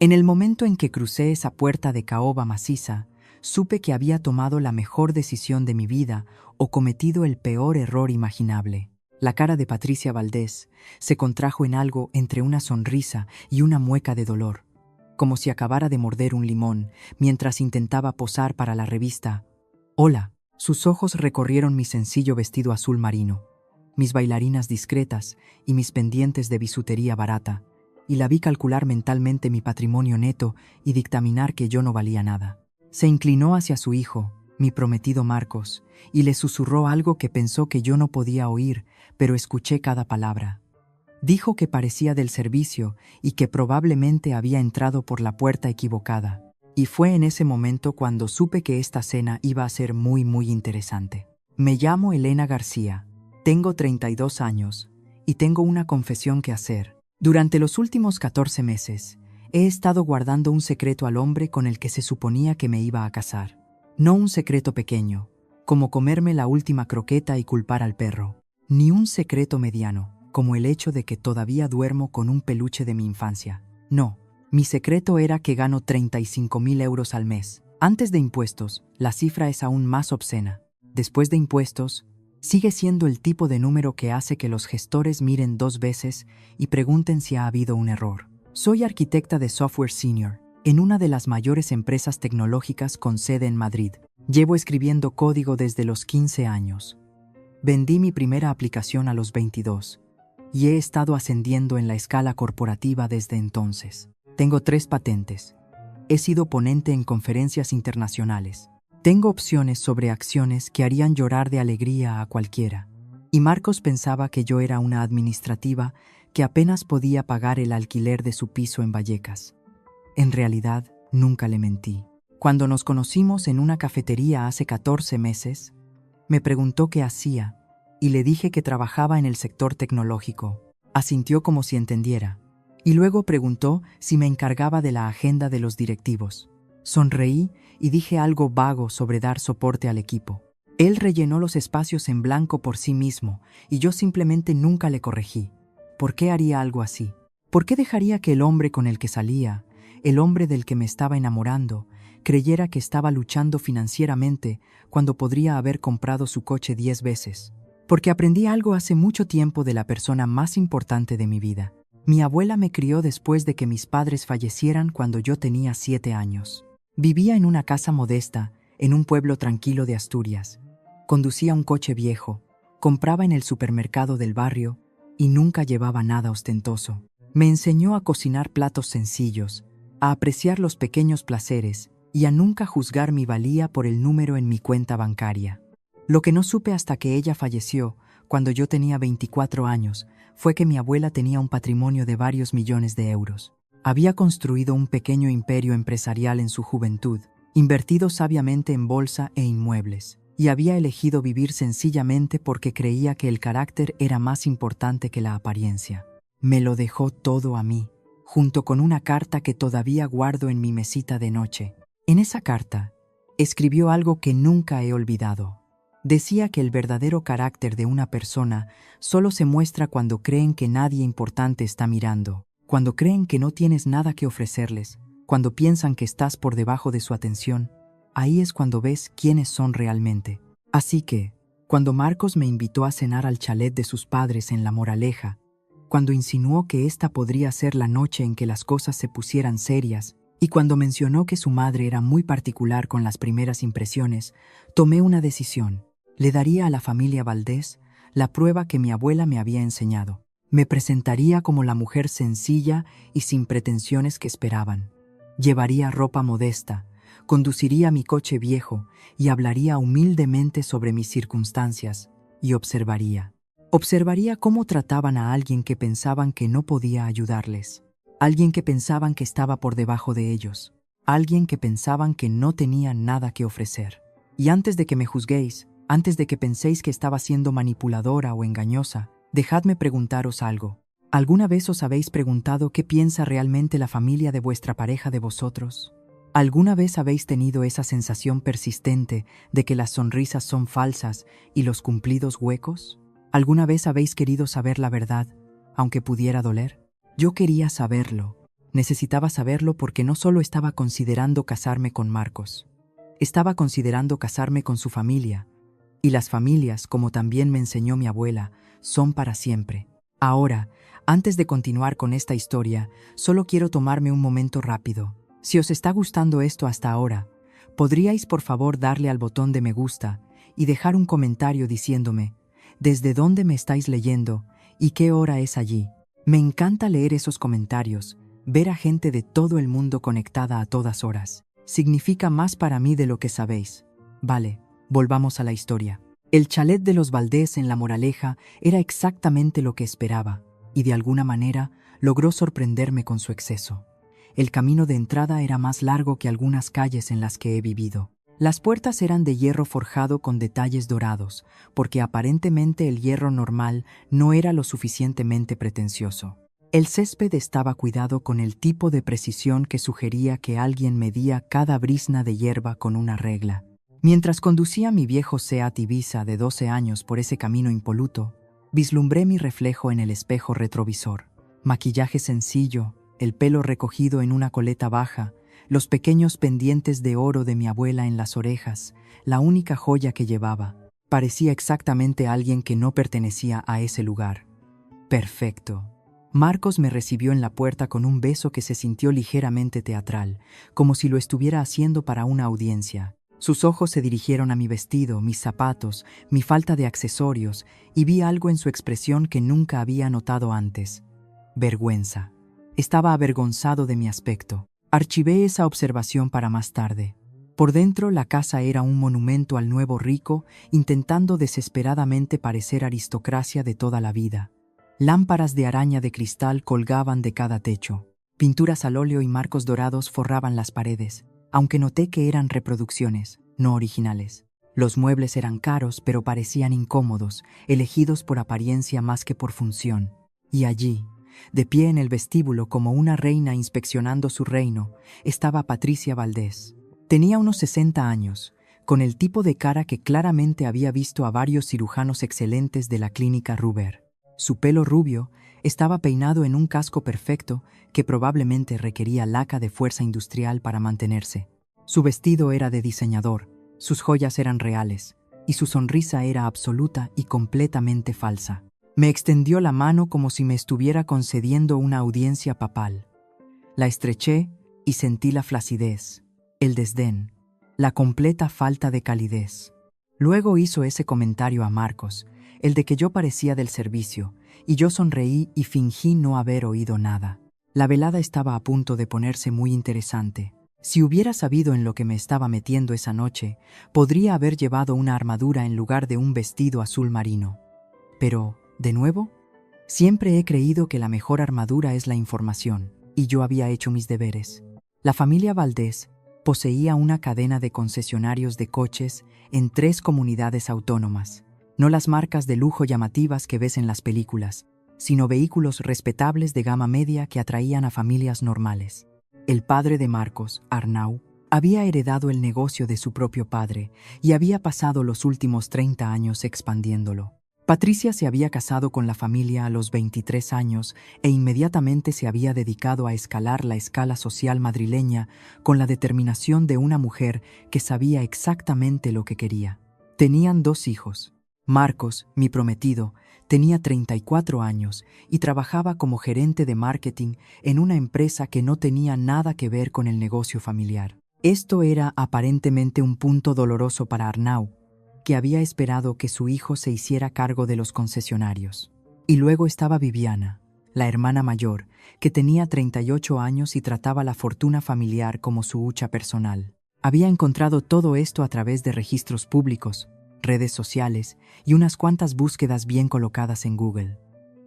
En el momento en que crucé esa puerta de caoba maciza, supe que había tomado la mejor decisión de mi vida o cometido el peor error imaginable. La cara de Patricia Valdés se contrajo en algo entre una sonrisa y una mueca de dolor, como si acabara de morder un limón mientras intentaba posar para la revista Hola. Sus ojos recorrieron mi sencillo vestido azul marino, mis bailarinas discretas y mis pendientes de bisutería barata, y la vi calcular mentalmente mi patrimonio neto y dictaminar que yo no valía nada. Se inclinó hacia su hijo, mi prometido Marcos, y le susurró algo que pensó que yo no podía oír, pero escuché cada palabra. Dijo que parecía del servicio y que probablemente había entrado por la puerta equivocada. Y fue en ese momento cuando supe que esta cena iba a ser muy interesante. Me llamo Elena García, tengo 32 años y tengo una confesión que hacer. Durante los últimos 14 meses, he estado guardando un secreto al hombre con el que se suponía que me iba a casar. No un secreto pequeño, como comerme la última croqueta y culpar al perro, ni un secreto mediano, como el hecho de que todavía duermo con un peluche de mi infancia. No. Mi secreto era que gano 35.000 euros al mes. Antes de impuestos, la cifra es aún más obscena. Después de impuestos, sigue siendo el tipo de número que hace que los gestores miren 2 veces y pregunten si ha habido un error. Soy arquitecta de software senior, en una de las mayores empresas tecnológicas con sede en Madrid. Llevo escribiendo código desde los 15 años. Vendí mi primera aplicación a los 22, y he estado ascendiendo en la escala corporativa desde entonces. Tengo 3 patentes. He sido ponente en conferencias internacionales. Tengo opciones sobre acciones que harían llorar de alegría a cualquiera. Y Marcos pensaba que yo era una administrativa que apenas podía pagar el alquiler de su piso en Vallecas. En realidad, nunca le mentí. Cuando nos conocimos en una cafetería hace 14 meses, me preguntó qué hacía y le dije que trabajaba en el sector tecnológico. Asintió como si entendiera. Y luego preguntó si me encargaba de la agenda de los directivos. Sonreí y dije algo vago sobre dar soporte al equipo. Él rellenó los espacios en blanco por sí mismo y yo simplemente nunca le corregí. ¿Por qué haría algo así? ¿Por qué dejaría que el hombre con el que salía, el hombre del que me estaba enamorando, creyera que estaba luchando financieramente cuando podría haber comprado su coche 10 veces? Porque aprendí algo hace mucho tiempo de la persona más importante de mi vida. Mi abuela me crió después de que mis padres fallecieran cuando yo tenía 7 años. Vivía en una casa modesta, en un pueblo tranquilo de Asturias. Conducía un coche viejo, compraba en el supermercado del barrio y nunca llevaba nada ostentoso. Me enseñó a cocinar platos sencillos, a apreciar los pequeños placeres y a nunca juzgar mi valía por el número en mi cuenta bancaria. Lo que no supe hasta que ella falleció, cuando yo tenía 24 años, fue que mi abuela tenía un patrimonio de varios millones de euros. Había construido un pequeño imperio empresarial en su juventud, invertido sabiamente en bolsa e inmuebles, y había elegido vivir sencillamente porque creía que el carácter era más importante que la apariencia. Me lo dejó todo a mí, junto con una carta que todavía guardo en mi mesita de noche. En esa carta, escribió algo que nunca he olvidado. Decía que el verdadero carácter de una persona solo se muestra cuando creen que nadie importante está mirando, cuando creen que no tienes nada que ofrecerles, cuando piensan que estás por debajo de su atención. Ahí es cuando ves quiénes son realmente. Así que, cuando Marcos me invitó a cenar al chalet de sus padres en La Moraleja, cuando insinuó que esta podría ser la noche en que las cosas se pusieran serias, y cuando mencionó que su madre era muy particular con las primeras impresiones, tomé una decisión. Le daría a la familia Valdés la prueba que mi abuela me había enseñado. Me presentaría como la mujer sencilla y sin pretensiones que esperaban. Llevaría ropa modesta, conduciría mi coche viejo y hablaría humildemente sobre mis circunstancias y observaría. Observaría cómo trataban a alguien que pensaban que no podía ayudarles, alguien que pensaban que estaba por debajo de ellos, alguien que pensaban que no tenía nada que ofrecer. Y antes de que me juzguéis, antes de que penséis que estaba siendo manipuladora o engañosa, dejadme preguntaros algo. ¿Alguna vez os habéis preguntado qué piensa realmente la familia de vuestra pareja de vosotros? ¿Alguna vez habéis tenido esa sensación persistente de que las sonrisas son falsas y los cumplidos huecos? ¿Alguna vez habéis querido saber la verdad, aunque pudiera doler? Yo quería saberlo. Necesitaba saberlo porque no solo estaba considerando casarme con Marcos, estaba considerando casarme con su familia. Y las familias, como también me enseñó mi abuela, son para siempre. Ahora, antes de continuar con esta historia, solo quiero tomarme un momento rápido. Si os está gustando esto hasta ahora, ¿podríais por favor darle al botón de me gusta y dejar un comentario diciéndome desde dónde me estáis leyendo y qué hora es allí? Me encanta leer esos comentarios, ver a gente de todo el mundo conectada a todas horas. Significa más para mí de lo que sabéis. Vale, volvamos a la historia. El chalet de los Valdés en La Moraleja era exactamente lo que esperaba, y de alguna manera logró sorprenderme con su exceso. El camino de entrada era más largo que algunas calles en las que he vivido. Las puertas eran de hierro forjado con detalles dorados, porque aparentemente el hierro normal no era lo suficientemente pretencioso. El césped estaba cuidado con el tipo de precisión que sugería que alguien medía cada brizna de hierba con una regla. Mientras conducía mi viejo Seat Ibiza de 12 años por ese camino impoluto, vislumbré mi reflejo en el espejo retrovisor. Maquillaje sencillo, el pelo recogido en una coleta baja, los pequeños pendientes de oro de mi abuela en las orejas, la única joya que llevaba. Parecía exactamente alguien que no pertenecía a ese lugar. Perfecto. Marcos me recibió en la puerta con un beso que se sintió ligeramente teatral, como si lo estuviera haciendo para una audiencia. Sus ojos se dirigieron a mi vestido, mis zapatos, mi falta de accesorios, y vi algo en su expresión que nunca había notado antes. Vergüenza. Estaba avergonzado de mi aspecto. Archivé esa observación para más tarde. Por dentro, la casa era un monumento al nuevo rico, intentando desesperadamente parecer aristocracia de toda la vida. Lámparas de araña de cristal colgaban de cada techo. Pinturas al óleo y marcos dorados forraban las paredes, aunque noté que eran reproducciones, no originales. Los muebles eran caros, pero parecían incómodos, elegidos por apariencia más que por función. Y allí, de pie en el vestíbulo como una reina inspeccionando su reino, estaba Patricia Valdés. Tenía unos 60 años, con el tipo de cara que claramente había visto a varios cirujanos excelentes de la clínica Ruber. Su pelo rubio estaba peinado en un casco perfecto que probablemente requería laca de fuerza industrial para mantenerse. Su vestido era de diseñador, sus joyas eran reales, y su sonrisa era absoluta y completamente falsa. Me extendió la mano como si me estuviera concediendo una audiencia papal. La estreché y sentí la flacidez, el desdén, la completa falta de calidez. Luego hizo ese comentario a Marcos, el de que yo parecía del servicio, y yo sonreí y fingí no haber oído nada. La velada estaba a punto de ponerse muy interesante. Si hubiera sabido en lo que me estaba metiendo esa noche, podría haber llevado una armadura en lugar de un vestido azul marino. Pero, de nuevo, siempre he creído que la mejor armadura es la información, y yo había hecho mis deberes. La familia Valdés poseía una cadena de concesionarios de coches en 3 comunidades autónomas. No las marcas de lujo llamativas que ves en las películas, sino vehículos respetables de gama media que atraían a familias normales. El padre de Marcos, Arnau, había heredado el negocio de su propio padre y había pasado los últimos 30 años expandiéndolo. Patricia se había casado con la familia a los 23 años e inmediatamente se había dedicado a escalar la escala social madrileña con la determinación de una mujer que sabía exactamente lo que quería. Tenían 2 hijos. Marcos, mi prometido, tenía 34 años y trabajaba como gerente de marketing en una empresa que no tenía nada que ver con el negocio familiar. Esto era aparentemente un punto doloroso para Arnau, que había esperado que su hijo se hiciera cargo de los concesionarios. Y luego estaba Viviana, la hermana mayor, que tenía 38 años y trataba la fortuna familiar como su hucha personal. Había encontrado todo esto a través de registros públicos, redes sociales y unas cuantas búsquedas bien colocadas en Google.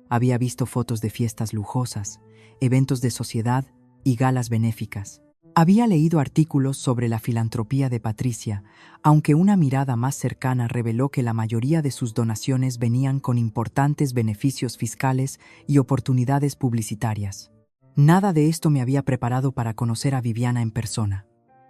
Había visto fotos de fiestas lujosas, eventos de sociedad y galas benéficas. Había leído artículos sobre la filantropía de Patricia, aunque una mirada más cercana reveló que la mayoría de sus donaciones venían con importantes beneficios fiscales y oportunidades publicitarias. Nada de esto me había preparado para conocer a Viviana en persona.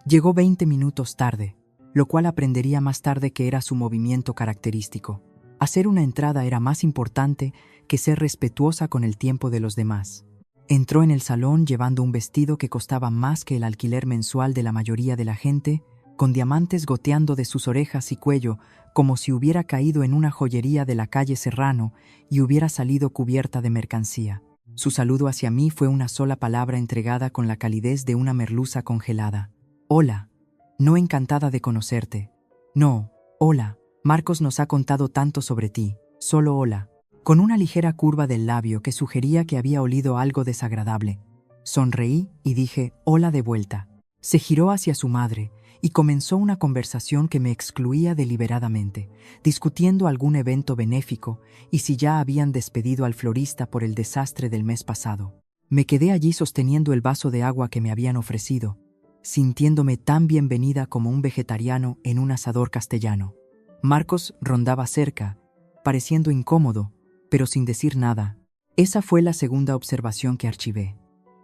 Llegó 20 minutos tarde, lo cual aprendería más tarde que era su movimiento característico. Hacer una entrada era más importante que ser respetuosa con el tiempo de los demás. Entró en el salón llevando un vestido que costaba más que el alquiler mensual de la mayoría de la gente, con diamantes goteando de sus orejas y cuello, como si hubiera caído en una joyería de la calle Serrano y hubiera salido cubierta de mercancía. Su saludo hacia mí fue una sola palabra entregada con la calidez de una merluza congelada. Hola. No encantada de conocerte. No, hola. Marcos nos ha contado tanto sobre ti. Solo hola. Con una ligera curva del labio que sugería que había olido algo desagradable. Sonreí y dije hola de vuelta. Se giró hacia su madre y comenzó una conversación que me excluía deliberadamente, discutiendo algún evento benéfico y si ya habían despedido al florista por el desastre del mes pasado. Me quedé allí sosteniendo el vaso de agua que me habían ofrecido, sintiéndome tan bienvenida como un vegetariano en un asador castellano. Marcos rondaba cerca, pareciendo incómodo, pero sin decir nada. Esa fue la segunda observación que archivé.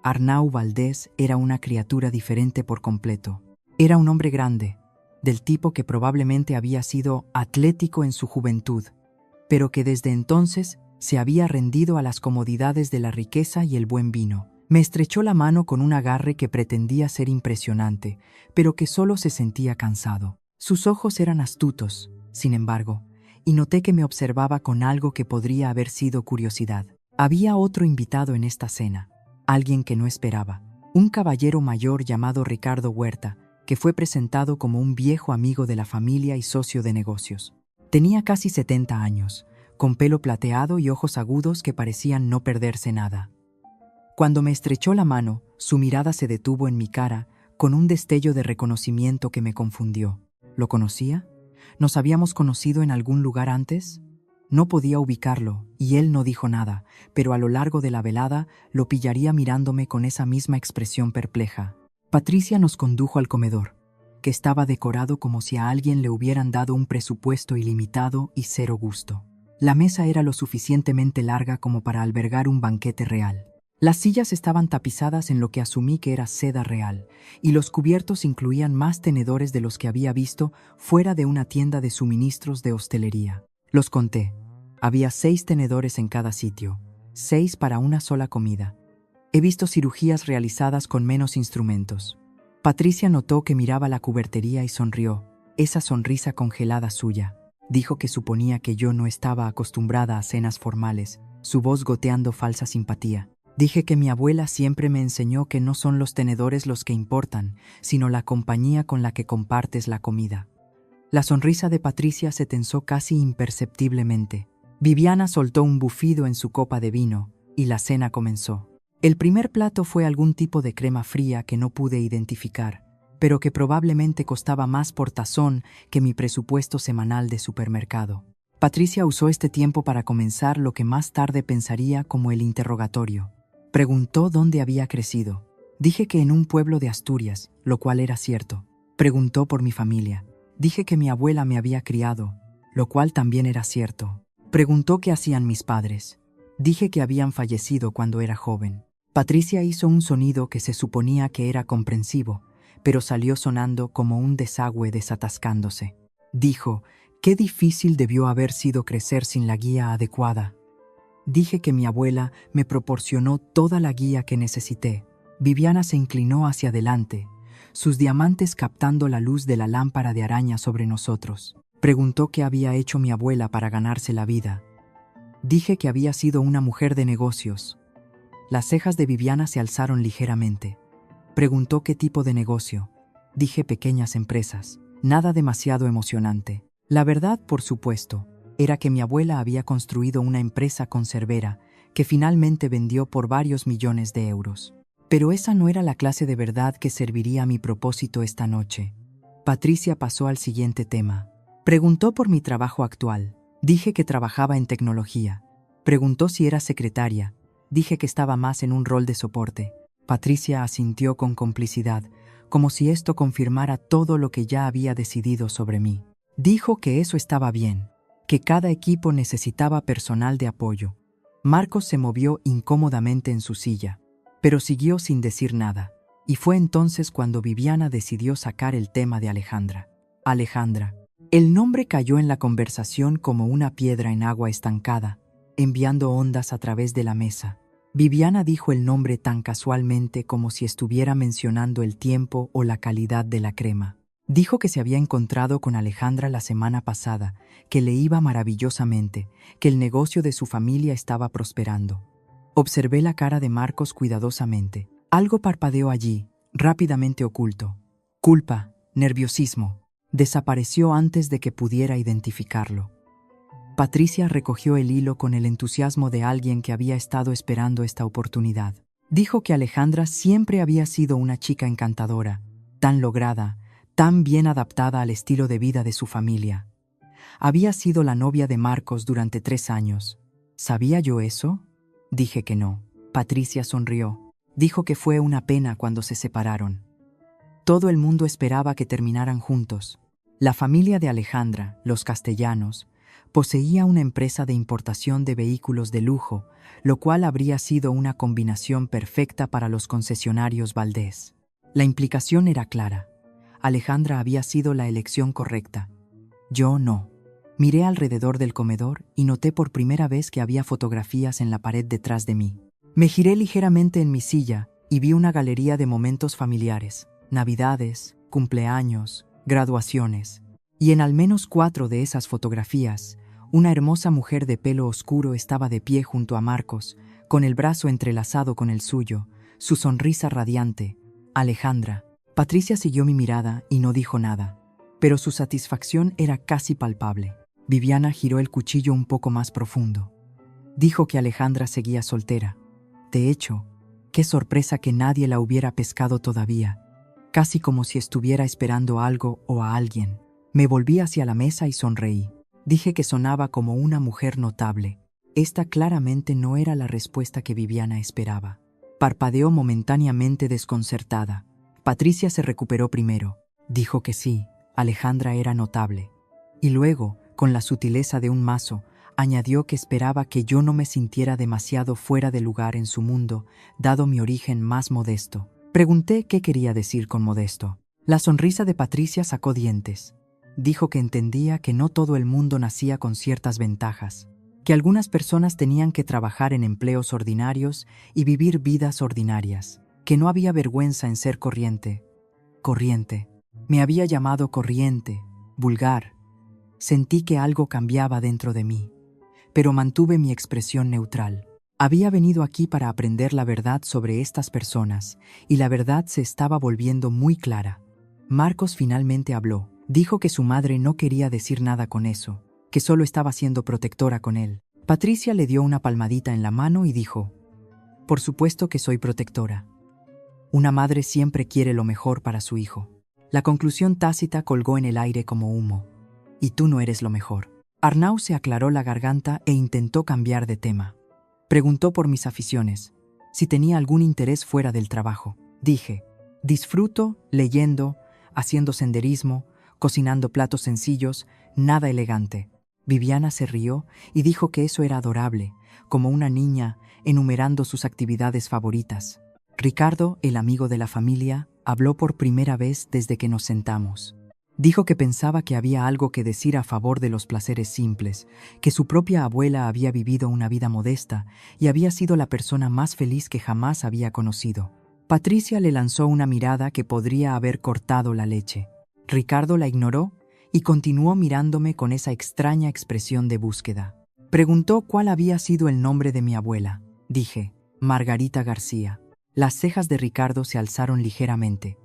Arnau Valdés era una criatura diferente por completo. Era un hombre grande, del tipo que probablemente había sido atlético en su juventud, pero que desde entonces se había rendido a las comodidades de la riqueza y el buen vino. Me estrechó la mano con un agarre que pretendía ser impresionante, pero que solo se sentía cansado. Sus ojos eran astutos, sin embargo, y noté que me observaba con algo que podría haber sido curiosidad. Había otro invitado en esta cena, alguien que no esperaba, un caballero mayor llamado Ricardo Huerta, que fue presentado como un viejo amigo de la familia y socio de negocios. Tenía casi 70 años, con pelo plateado y ojos agudos que parecían no perderse nada. Cuando me estrechó la mano, su mirada se detuvo en mi cara con un destello de reconocimiento que me confundió. ¿Lo conocía? ¿Nos habíamos conocido en algún lugar antes? No podía ubicarlo, y él no dijo nada, pero a lo largo de la velada lo pillaría mirándome con esa misma expresión perpleja. Patricia nos condujo al comedor, que estaba decorado como si a alguien le hubieran dado un presupuesto ilimitado y cero gusto. La mesa era lo suficientemente larga como para albergar un banquete real. Las sillas estaban tapizadas en lo que asumí que era seda real, y los cubiertos incluían más tenedores de los que había visto fuera de una tienda de suministros de hostelería. Los conté. Había 6 tenedores en cada sitio, 6 para una sola comida. He visto cirugías realizadas con menos instrumentos. Patricia notó que miraba la cubertería y sonrió, esa sonrisa congelada suya. Dijo que suponía que yo no estaba acostumbrada a cenas formales, su voz goteando falsa simpatía. Dije que mi abuela siempre me enseñó que no son los tenedores los que importan, sino la compañía con la que compartes la comida. La sonrisa de Patricia se tensó casi imperceptiblemente. Viviana soltó un bufido en su copa de vino, y la cena comenzó. El primer plato fue algún tipo de crema fría que no pude identificar, pero que probablemente costaba más por tazón que mi presupuesto semanal de supermercado. Patricia usó este tiempo para comenzar lo que más tarde pensaría como el interrogatorio. Preguntó dónde había crecido. Dije que en un pueblo de Asturias, lo cual era cierto. Preguntó por mi familia. Dije que mi abuela me había criado, lo cual también era cierto. Preguntó qué hacían mis padres. Dije que habían fallecido cuando era joven. Patricia hizo un sonido que se suponía que era comprensivo, pero salió sonando como un desagüe desatascándose. Dijo, qué difícil debió haber sido crecer sin la guía adecuada. Dije que mi abuela me proporcionó toda la guía que necesité. Viviana se inclinó hacia adelante, sus diamantes captando la luz de la lámpara de araña sobre nosotros. Preguntó qué había hecho mi abuela para ganarse la vida. Dije que había sido una mujer de negocios. Las cejas de Viviana se alzaron ligeramente. Preguntó qué tipo de negocio. Dije pequeñas empresas. Nada demasiado emocionante. La verdad, por supuesto, era que mi abuela había construido una empresa conservera que finalmente vendió por varios millones de euros. Pero esa no era la clase de verdad que serviría a mi propósito esta noche. Patricia pasó al siguiente tema. Preguntó por mi trabajo actual. Dije que trabajaba en tecnología. Preguntó si era secretaria. Dije que estaba más en un rol de soporte. Patricia asintió con complicidad, como si esto confirmara todo lo que ya había decidido sobre mí. Dijo que eso estaba bien, que cada equipo necesitaba personal de apoyo. Marcos se movió incómodamente en su silla, pero siguió sin decir nada. Y fue entonces cuando Viviana decidió sacar el tema de Alejandra. Alejandra. El nombre cayó en la conversación como una piedra en agua estancada, enviando ondas a través de la mesa. Viviana dijo el nombre tan casualmente como si estuviera mencionando el tiempo o la calidad de la crema. Dijo que se había encontrado con Alejandra la semana pasada, que le iba maravillosamente, que el negocio de su familia estaba prosperando. Observé la cara de Marcos cuidadosamente. Algo parpadeó allí, rápidamente oculto. Culpa, nerviosismo. Desapareció antes de que pudiera identificarlo. Patricia recogió el hilo con el entusiasmo de alguien que había estado esperando esta oportunidad. Dijo que Alejandra siempre había sido una chica encantadora, tan lograda, tan bien adaptada al estilo de vida de su familia. Había sido la novia de Marcos durante 3 años. ¿Sabía yo eso? Dije que no. Patricia sonrió. Dijo que fue una pena cuando se separaron. Todo el mundo esperaba que terminaran juntos. La familia de Alejandra, los Castellanos, poseía una empresa de importación de vehículos de lujo, lo cual habría sido una combinación perfecta para los concesionarios Valdés. La implicación era clara. Alejandra había sido la elección correcta. Yo no. Miré alrededor del comedor y noté por primera vez que había fotografías en la pared detrás de mí. Me giré ligeramente en mi silla y vi una galería de momentos familiares, navidades, cumpleaños, graduaciones. Y en al menos 4 de esas fotografías, una hermosa mujer de pelo oscuro estaba de pie junto a Marcos, con el brazo entrelazado con el suyo, su sonrisa radiante. Alejandra. Patricia siguió mi mirada y no dijo nada, pero su satisfacción era casi palpable. Viviana giró el cuchillo un poco más profundo. Dijo que Alejandra seguía soltera. De hecho, qué sorpresa que nadie la hubiera pescado todavía, casi como si estuviera esperando algo o a alguien. Me volví hacia la mesa y sonreí. Dije que sonaba como una mujer notable. Esta claramente no era la respuesta que Viviana esperaba. Parpadeó momentáneamente desconcertada. Patricia se recuperó primero. Dijo que sí, Alejandra era notable. Y luego, con la sutileza de un mazo, añadió que esperaba que yo no me sintiera demasiado fuera de lugar en su mundo, dado mi origen más modesto. Pregunté qué quería decir con modesto. La sonrisa de Patricia sacó dientes. Dijo que entendía que no todo el mundo nacía con ciertas ventajas, que algunas personas tenían que trabajar en empleos ordinarios y vivir vidas ordinarias, que no había vergüenza en ser corriente. Corriente. Me había llamado corriente, vulgar. Sentí que algo cambiaba dentro de mí, pero mantuve mi expresión neutral. Había venido aquí para aprender la verdad sobre estas personas, y la verdad se estaba volviendo muy clara. Marcos finalmente habló. Dijo que su madre no quería decir nada con eso, que solo estaba siendo protectora con él. Patricia le dio una palmadita en la mano y dijo: «Por supuesto que soy protectora. Una madre siempre quiere lo mejor para su hijo». La conclusión tácita colgó en el aire como humo. «Y tú no eres lo mejor». Arnau se aclaró la garganta e intentó cambiar de tema. Preguntó por mis aficiones, si tenía algún interés fuera del trabajo. Dije: «Disfruto leyendo, haciendo senderismo, cocinando platos sencillos, nada elegante». Viviana se rió y dijo que eso era adorable, como una niña enumerando sus actividades favoritas. Ricardo, el amigo de la familia, habló por primera vez desde que nos sentamos. Dijo que pensaba que había algo que decir a favor de los placeres simples, que su propia abuela había vivido una vida modesta y había sido la persona más feliz que jamás había conocido. Patricia le lanzó una mirada que podría haber cortado la leche. Ricardo la ignoró y continuó mirándome con esa extraña expresión de búsqueda. Preguntó cuál había sido el nombre de mi abuela. Dije: «Margarita García». Las cejas de Ricardo se alzaron ligeramente,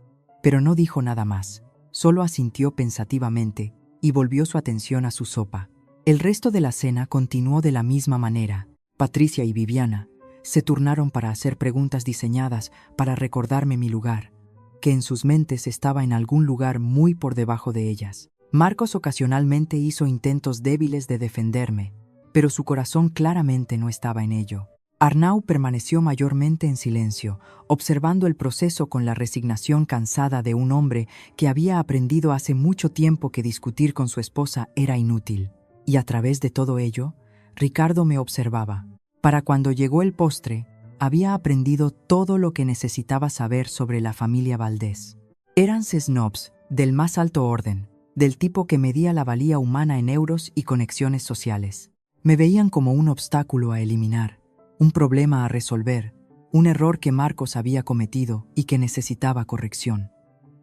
pero no dijo nada más. Solo asintió pensativamente y volvió su atención a su sopa. El resto de la cena continuó de la misma manera. Patricia y Viviana se turnaron para hacer preguntas diseñadas para recordarme mi lugar, que en sus mentes estaba en algún lugar muy por debajo de ellas. Marcos ocasionalmente hizo intentos débiles de defenderme, pero su corazón claramente no estaba en ello. Arnau permaneció mayormente en silencio, observando el proceso con la resignación cansada de un hombre que había aprendido hace mucho tiempo que discutir con su esposa era inútil. Y a través de todo ello, Ricardo me observaba. Para cuando llegó el postre, había aprendido todo lo que necesitaba saber sobre la familia Valdés. Eran snobs del más alto orden, del tipo que medía la valía humana en euros y conexiones sociales. Me veían como un obstáculo a eliminar. un problema a resolver, un error que Marcos había cometido y que necesitaba corrección.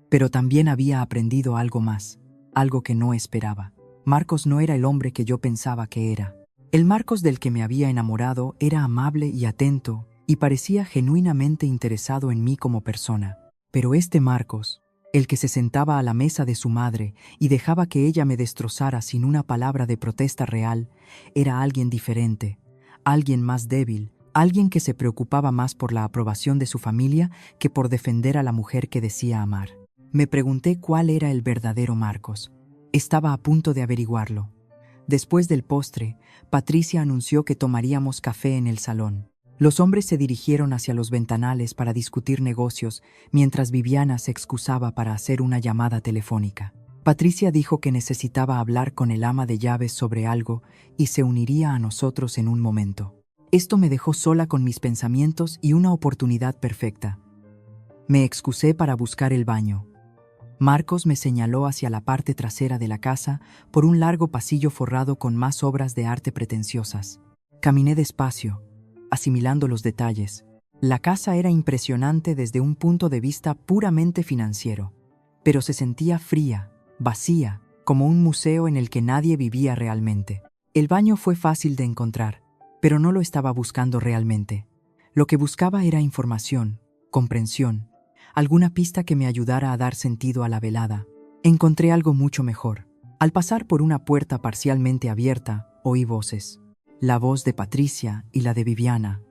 Pero también había aprendido algo más, algo que no esperaba. Marcos no era el hombre que yo pensaba que era. El Marcos del que me había enamorado era amable y atento y parecía genuinamente interesado en mí como persona. Pero este Marcos, el que se sentaba a la mesa de su madre y dejaba que ella me destrozara sin una palabra de protesta real, era alguien diferente, alguien más débil, alguien que se preocupaba más por la aprobación de su familia que por defender a la mujer que decía amar. Me pregunté cuál era el verdadero Marcos. Estaba a punto de averiguarlo. Después del postre, Patricia anunció que tomaríamos café en el salón. Los hombres se dirigieron hacia los ventanales para discutir negocios, mientras Viviana se excusaba para hacer una llamada telefónica. Patricia dijo que necesitaba hablar con el ama de llaves sobre algo y se uniría a nosotros en un momento. Esto me dejó sola con mis pensamientos y una oportunidad perfecta. Me excusé para buscar el baño. Marcos me señaló hacia la parte trasera de la casa por un largo pasillo forrado con más obras de arte pretenciosas. Caminé despacio, asimilando los detalles. La casa era impresionante desde un punto de vista puramente financiero, pero se sentía fría, vacía, como un museo en el que nadie vivía realmente. El baño fue fácil de encontrar, pero no lo estaba buscando realmente. Lo que buscaba era información, comprensión, alguna pista que me ayudara a dar sentido a la velada. Encontré algo mucho mejor. Al pasar por una puerta parcialmente abierta, oí voces. La voz de Patricia y la de Viviana.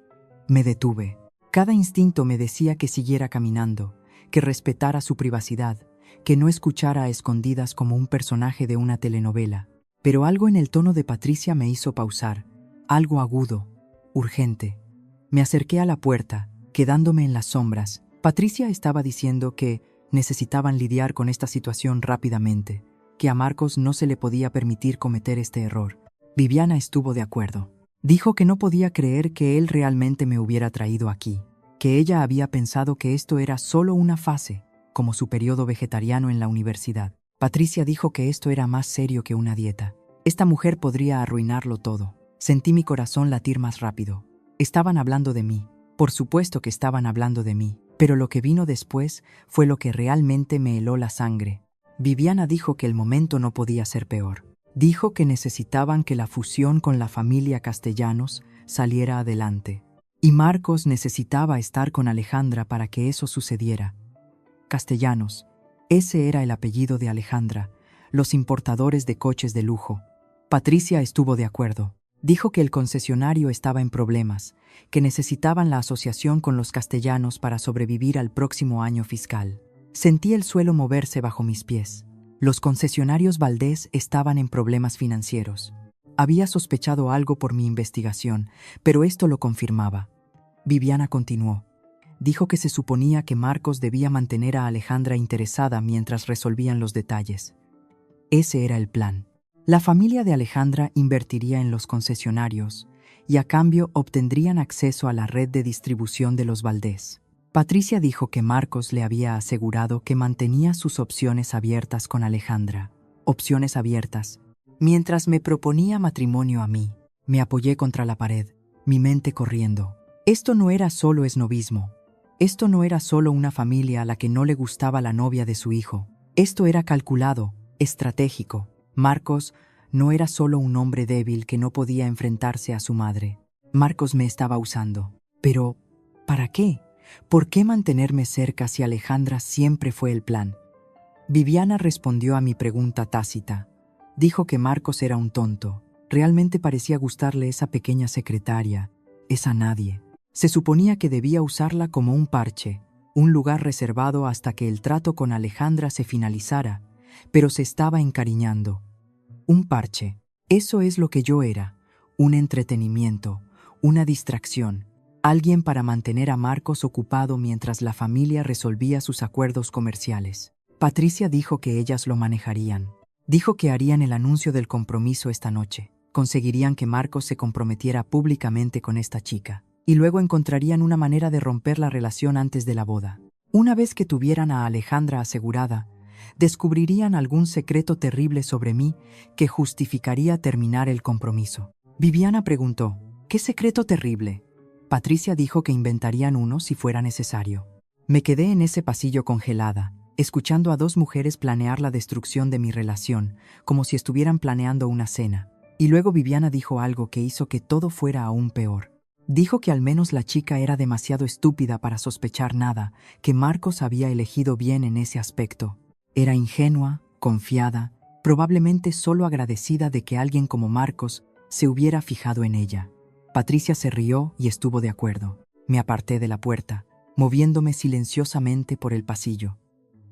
Me detuve. Cada instinto me decía que siguiera caminando, que respetara su privacidad, que no escuchara a escondidas como un personaje de una telenovela. Pero algo en el tono de Patricia me hizo pausar, algo agudo, urgente. Me acerqué a la puerta, quedándome en las sombras. Patricia estaba diciendo que necesitaban lidiar con esta situación rápidamente, que a Marcos no se le podía permitir cometer este error. Viviana estuvo de acuerdo. Dijo que no podía creer que él realmente me hubiera traído aquí, que ella había pensado que esto era solo una fase, como su periodo vegetariano en la universidad. Patricia dijo que esto era más serio que una dieta. Esta mujer podría arruinarlo todo. Sentí mi corazón latir más rápido. Estaban hablando de mí. Por supuesto que estaban hablando de mí, pero lo que vino después fue lo que realmente me heló la sangre. Viviana dijo que el momento no podía ser peor. Dijo que necesitaban que la fusión con la familia Castellanos saliera adelante. Y Marcos necesitaba estar con Alejandra para que eso sucediera. Castellanos, ese era el apellido de Alejandra, los importadores de coches de lujo. Patricia estuvo de acuerdo. Dijo que el concesionario estaba en problemas, que necesitaban la asociación con los Castellanos para sobrevivir al próximo año fiscal. Sentí el suelo moverse bajo mis pies. Los concesionarios Valdés estaban en problemas financieros. Había sospechado algo por mi investigación, pero esto lo confirmaba. Viviana continuó. Dijo que se suponía que Marcos debía mantener a Alejandra interesada mientras resolvían los detalles. Ese era el plan. La familia de Alejandra invertiría en los concesionarios y a cambio obtendrían acceso a la red de distribución de los Valdés. Patricia dijo que Marcos le había asegurado que mantenía sus opciones abiertas con Alejandra. Opciones abiertas. Mientras me proponía matrimonio a mí, me apoyé contra la pared, mi mente corriendo. Esto no era solo esnobismo. Esto no era solo una familia a la que no le gustaba la novia de su hijo. Esto era calculado, estratégico. Marcos no era solo un hombre débil que no podía enfrentarse a su madre. Marcos me estaba usando. Pero, ¿para qué? ¿Por qué mantenerme cerca si Alejandra siempre fue el plan? Viviana respondió a mi pregunta tácita. Dijo que Marcos era un tonto. Realmente parecía gustarle esa pequeña secretaria, esa nadie. Se suponía que debía usarla como un parche, un lugar reservado hasta que el trato con Alejandra se finalizara, pero se estaba encariñando. Un parche. Eso es lo que yo era. Un entretenimiento, una distracción. Alguien para mantener a Marcos ocupado mientras la familia resolvía sus acuerdos comerciales. Patricia dijo que ellas lo manejarían. Dijo que harían el anuncio del compromiso esta noche. Conseguirían que Marcos se comprometiera públicamente con esta chica. Y luego encontrarían una manera de romper la relación antes de la boda. Una vez que tuvieran a Alejandra asegurada, descubrirían algún secreto terrible sobre mí que justificaría terminar el compromiso. Viviana preguntó, ¿qué secreto terrible? Patricia dijo que inventarían uno si fuera necesario. Me quedé en ese pasillo congelada, escuchando a dos mujeres planear la destrucción de mi relación, como si estuvieran planeando una cena. Y luego Viviana dijo algo que hizo que todo fuera aún peor. Dijo que al menos la chica era demasiado estúpida para sospechar nada, que Marcos había elegido bien en ese aspecto. Era ingenua, confiada, probablemente solo agradecida de que alguien como Marcos se hubiera fijado en ella. Patricia se rió y estuvo de acuerdo. Me aparté de la puerta, moviéndome silenciosamente por el pasillo.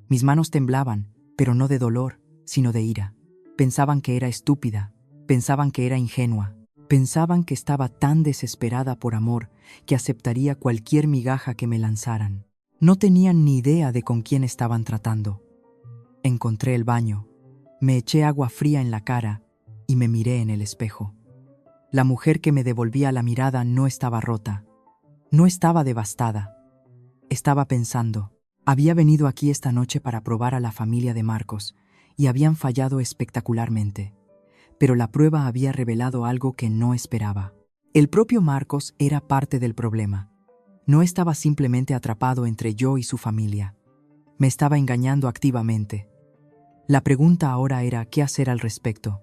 Mis manos temblaban, pero no de dolor, sino de ira. Pensaban que era estúpida, pensaban que era ingenua, pensaban que estaba tan desesperada por amor que aceptaría cualquier migaja que me lanzaran. No tenían ni idea de con quién estaban tratando. Encontré el baño, me eché agua fría en la cara y me miré en el espejo. La mujer que me devolvía la mirada no estaba rota, no estaba devastada. Estaba pensando, había venido aquí esta noche para probar a la familia de Marcos y habían fallado espectacularmente. Pero la prueba había revelado algo que no esperaba. El propio Marcos era parte del problema. No estaba simplemente atrapado entre yo y su familia. Me estaba engañando activamente. La pregunta ahora era qué hacer al respecto.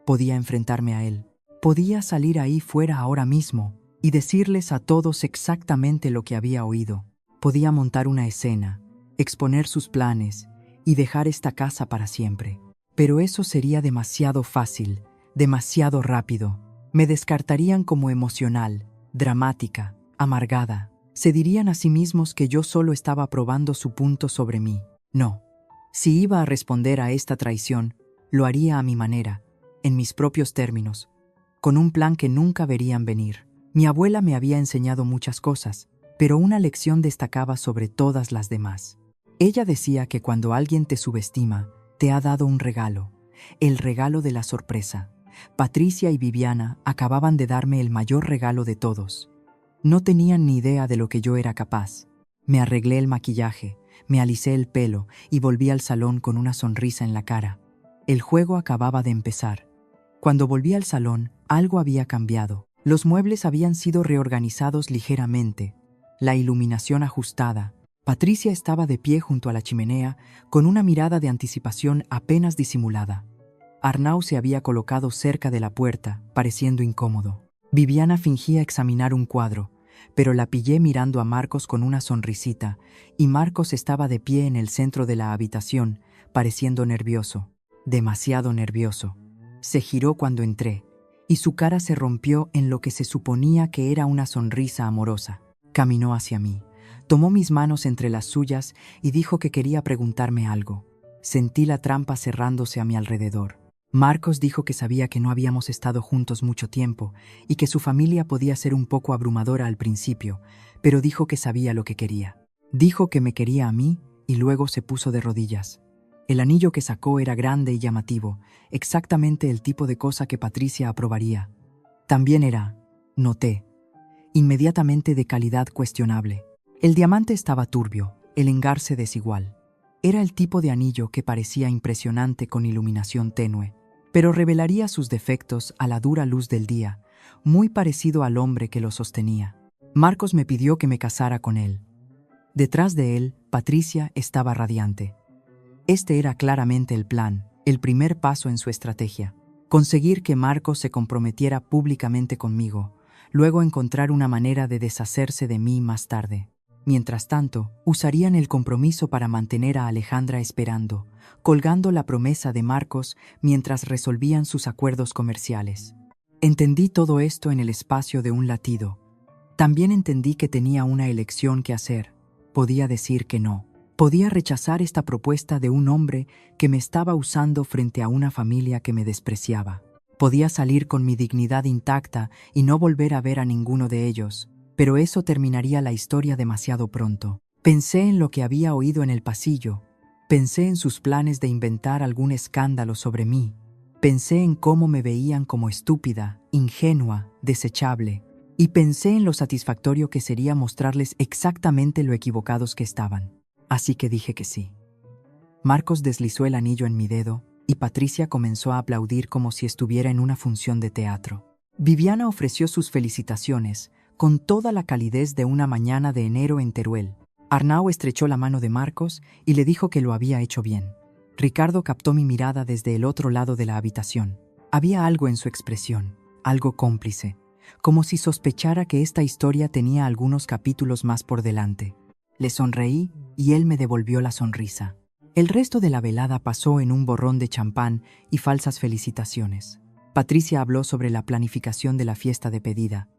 Podía enfrentarme a él. Podía salir ahí fuera ahora mismo y decirles a todos exactamente lo que había oído. Podía montar una escena, exponer sus planes y dejar esta casa para siempre. Pero eso sería demasiado fácil, demasiado rápido. Me descartarían como emocional, dramática, amargada. Se dirían a sí mismos que yo solo estaba probando su punto sobre mí. No. Si iba a responder a esta traición, lo haría a mi manera, en mis propios términos, con un plan que nunca verían venir. Mi abuela me había enseñado muchas cosas, pero una lección destacaba sobre todas las demás. Ella decía que cuando alguien te subestima, te ha dado un regalo, el regalo de la sorpresa. Patricia y Viviana acababan de darme el mayor regalo de todos. No tenían ni idea de lo que yo era capaz. Me arreglé el maquillaje, me alisé el pelo y volví al salón con una sonrisa en la cara. El juego acababa de empezar. Cuando volví al salón, algo había cambiado. Los muebles habían sido reorganizados ligeramente, la iluminación ajustada. Patricia estaba de pie junto a la chimenea, con una mirada de anticipación apenas disimulada. Arnau se había colocado cerca de la puerta, pareciendo incómodo. Viviana fingía examinar un cuadro, pero la pillé mirando a Marcos con una sonrisita, y Marcos estaba de pie en el centro de la habitación, pareciendo nervioso, demasiado nervioso. Se giró cuando entré, y su cara se rompió en lo que se suponía que era una sonrisa amorosa. Caminó hacia mí. Tomó mis manos entre las suyas y dijo que quería preguntarme algo. Sentí la trampa cerrándose a mi alrededor. Marcos dijo que sabía que no habíamos estado juntos mucho tiempo y que su familia podía ser un poco abrumadora al principio, pero dijo que sabía lo que quería. Dijo que me quería a mí y luego se puso de rodillas. El anillo que sacó era grande y llamativo, exactamente el tipo de cosa que Patricia aprobaría. También era, noté, inmediatamente de calidad cuestionable. El diamante estaba turbio, el engarce desigual. Era el tipo de anillo que parecía impresionante con iluminación tenue, pero revelaría sus defectos a la dura luz del día, muy parecido al hombre que lo sostenía. Marcos me pidió que me casara con él. Detrás de él, Patricia estaba radiante. Este era claramente el plan, el primer paso en su estrategia. Conseguir que Marcos se comprometiera públicamente conmigo, luego encontrar una manera de deshacerse de mí más tarde. Mientras tanto, usarían el compromiso para mantener a Alejandra esperando, colgando la promesa de Marcos mientras resolvían sus acuerdos comerciales. Entendí todo esto en el espacio de un latido. También entendí que tenía una elección que hacer. Podía decir que no. Podía rechazar esta propuesta de un hombre que me estaba usando frente a una familia que me despreciaba. Podía salir con mi dignidad intacta y no volver a ver a ninguno de ellos. Pero eso terminaría la historia demasiado pronto. Pensé en lo que había oído en el pasillo. Pensé en sus planes de inventar algún escándalo sobre mí. Pensé en cómo me veían como estúpida, ingenua, desechable. Y pensé en lo satisfactorio que sería mostrarles exactamente lo equivocados que estaban. Así que dije que sí. Marcos deslizó el anillo en mi dedo y Patricia comenzó a aplaudir como si estuviera en una función de teatro. Viviana ofreció sus felicitaciones, con toda la calidez de una mañana de enero en Teruel. Arnau estrechó la mano de Marcos y le dijo que lo había hecho bien. Ricardo captó mi mirada desde el otro lado de la habitación. Había algo en su expresión, algo cómplice, como si sospechara que esta historia tenía algunos capítulos más por delante. Le sonreí y él me devolvió la sonrisa. El resto de la velada pasó en un borrón de champán y falsas felicitaciones. Patricia habló sobre la planificación de la fiesta de pedida.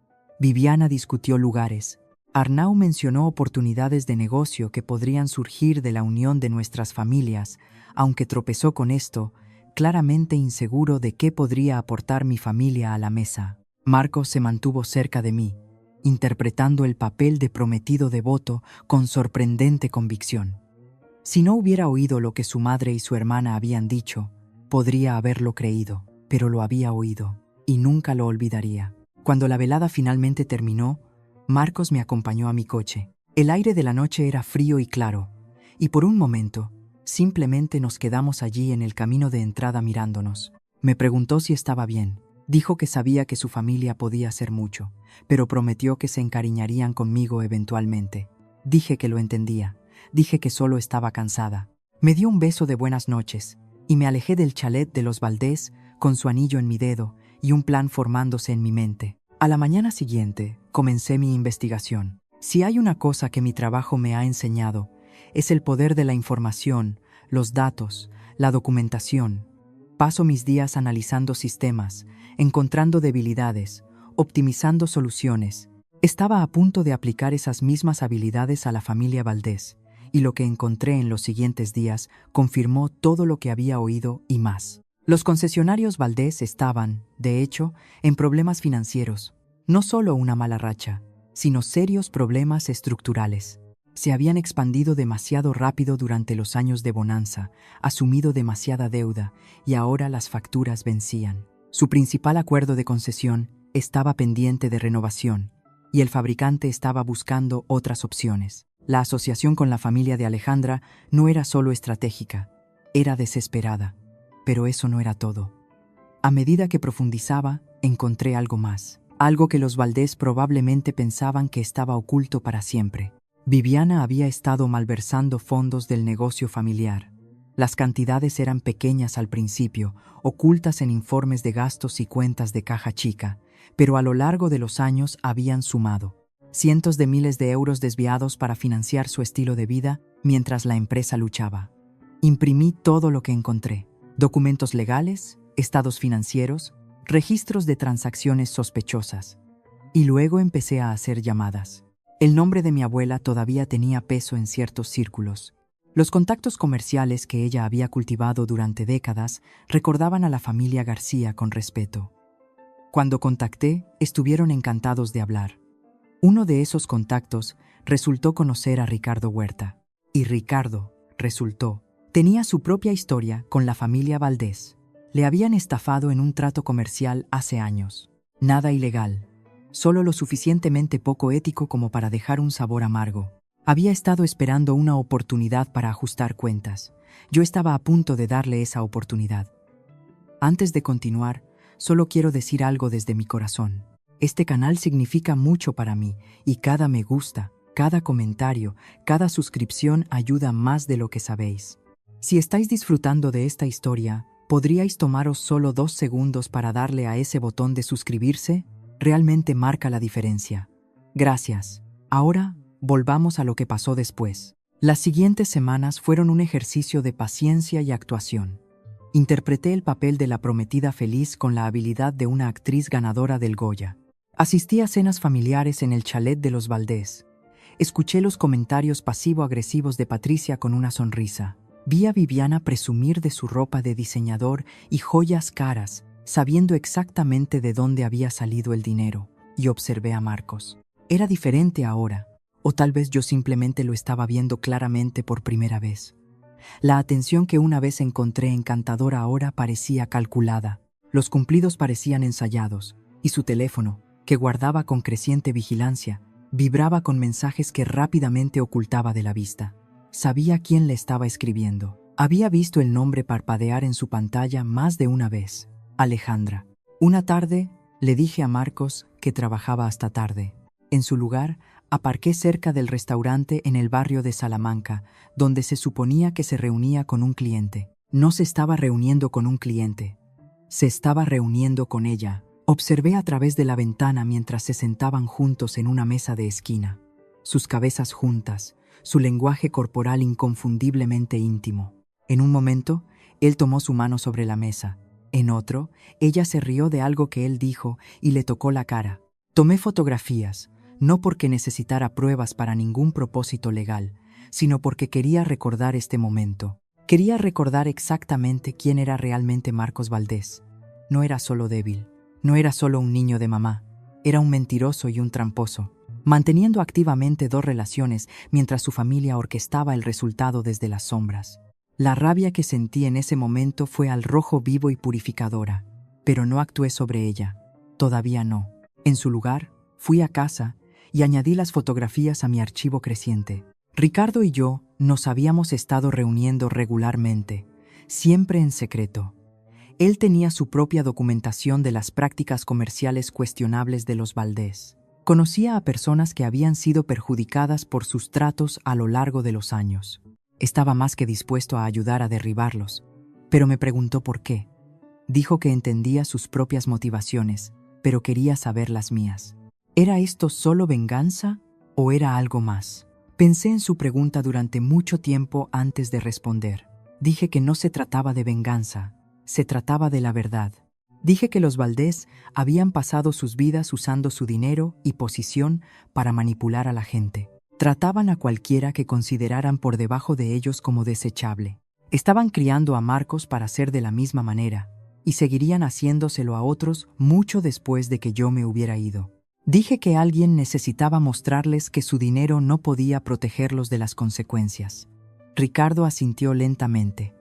Viviana discutió lugares. Arnau mencionó oportunidades de negocio que podrían surgir de la unión de nuestras familias, aunque tropezó con esto, claramente inseguro de qué podría aportar mi familia a la mesa. Marcos se mantuvo cerca de mí, interpretando el papel de prometido devoto con sorprendente convicción. Si no hubiera oído lo que su madre y su hermana habían dicho, podría haberlo creído, pero lo había oído, y nunca lo olvidaría. Cuando la velada finalmente terminó, Marcos me acompañó a mi coche. El aire de la noche era frío y claro, y por un momento, simplemente nos quedamos allí en el camino de entrada mirándonos. Me preguntó si estaba bien. Dijo que sabía que su familia podía hacer mucho, pero prometió que se encariñarían conmigo eventualmente. Dije que lo entendía. Dije que solo estaba cansada. Me dio un beso de buenas noches, y me alejé del chalet de los Valdés con su anillo en mi dedo y un plan formándose en mi mente. A la mañana siguiente, comencé mi investigación. Si hay una cosa que mi trabajo me ha enseñado, es el poder de la información, los datos, la documentación. Paso mis días analizando sistemas, encontrando debilidades, optimizando soluciones. Estaba a punto de aplicar esas mismas habilidades a la familia Valdés, y lo que encontré en los siguientes días confirmó todo lo que había oído y más. Los concesionarios Valdés estaban, de hecho, en problemas financieros. No solo una mala racha, sino serios problemas estructurales. Se habían expandido demasiado rápido durante los años de bonanza, asumido demasiada deuda, y ahora las facturas vencían. Su principal acuerdo de concesión estaba pendiente de renovación, y el fabricante estaba buscando otras opciones. La asociación con la familia de Alejandra no era solo estratégica, era desesperada. Pero eso no era todo. A medida que profundizaba, encontré algo más. Algo que los Valdés probablemente pensaban que estaba oculto para siempre. Viviana había estado malversando fondos del negocio familiar. Las cantidades eran pequeñas al principio, ocultas en informes de gastos y cuentas de caja chica, pero a lo largo de los años habían sumado cientos de miles de euros desviados para financiar su estilo de vida mientras la empresa luchaba. Imprimí todo lo que encontré. Documentos legales, estados financieros, registros de transacciones sospechosas. Y luego empecé a hacer llamadas. El nombre de mi abuela todavía tenía peso en ciertos círculos. Los contactos comerciales que ella había cultivado durante décadas recordaban a la familia García con respeto. Cuando contacté, estuvieron encantados de hablar. Uno de esos contactos resultó conocer a Ricardo Huerta. Y Ricardo, tenía su propia historia con la familia Valdés. Le habían estafado en un trato comercial hace años. Nada ilegal, solo lo suficientemente poco ético como para dejar un sabor amargo. Había estado esperando una oportunidad para ajustar cuentas. Yo estaba a punto de darle esa oportunidad. Antes de continuar, solo quiero decir algo desde mi corazón. Este canal significa mucho para mí y cada me gusta, cada comentario, cada suscripción ayuda más de lo que sabéis. Si estáis disfrutando de esta historia, ¿podríais tomaros solo 2 segundos para darle a ese botón de suscribirse? Realmente marca la diferencia. Gracias. Ahora, volvamos a lo que pasó después. Las siguientes semanas fueron un ejercicio de paciencia y actuación. Interpreté el papel de la prometida feliz con la habilidad de una actriz ganadora del Goya. Asistí a cenas familiares en el chalet de los Valdés. Escuché los comentarios pasivo-agresivos de Patricia con una sonrisa. Vi a Viviana presumir de su ropa de diseñador y joyas caras, sabiendo exactamente de dónde había salido el dinero, y observé a Marcos. Era diferente ahora, o tal vez yo simplemente lo estaba viendo claramente por primera vez. La atención que una vez encontré encantadora ahora parecía calculada. Los cumplidos parecían ensayados, y su teléfono, que guardaba con creciente vigilancia, vibraba con mensajes que rápidamente ocultaba de la vista. Sabía quién le estaba escribiendo. Había visto el nombre parpadear en su pantalla más de una vez. Alejandra. Una tarde, le dije a Marcos que trabajaba hasta tarde. En su lugar, aparqué cerca del restaurante en el barrio de Salamanca, donde se suponía que se reunía con un cliente. No se estaba reuniendo con un cliente. Se estaba reuniendo con ella. Observé a través de la ventana mientras se sentaban juntos en una mesa de esquina. Sus cabezas juntas, su lenguaje corporal inconfundiblemente íntimo. En un momento, él tomó su mano sobre la mesa. En otro, ella se rió de algo que él dijo y le tocó la cara. Tomé fotografías, no porque necesitara pruebas para ningún propósito legal, sino porque quería recordar este momento. Quería recordar exactamente quién era realmente Marcos Valdés. No era solo débil, no era solo un niño de mamá, era un mentiroso y un tramposo, manteniendo activamente dos relaciones mientras su familia orquestaba el resultado desde las sombras. La rabia que sentí en ese momento fue al rojo vivo y purificadora, pero no actué sobre ella, todavía no. En su lugar, fui a casa y añadí las fotografías a mi archivo creciente. Ricardo y yo nos habíamos estado reuniendo regularmente, siempre en secreto. Él tenía su propia documentación de las prácticas comerciales cuestionables de los Valdés. Conocía a personas que habían sido perjudicadas por sus tratos a lo largo de los años. Estaba más que dispuesto a ayudar a derribarlos, pero me preguntó por qué. Dijo que entendía sus propias motivaciones, pero quería saber las mías. ¿Era esto solo venganza o era algo más? Pensé en su pregunta durante mucho tiempo antes de responder. Dije que no se trataba de venganza, se trataba de la verdad. Dije que los Valdés habían pasado sus vidas usando su dinero y posición para manipular a la gente. Trataban a cualquiera que consideraran por debajo de ellos como desechable. Estaban criando a Marcos para ser de la misma manera, y seguirían haciéndoselo a otros mucho después de que yo me hubiera ido. Dije que alguien necesitaba mostrarles que su dinero no podía protegerlos de las consecuencias. Ricardo asintió lentamente.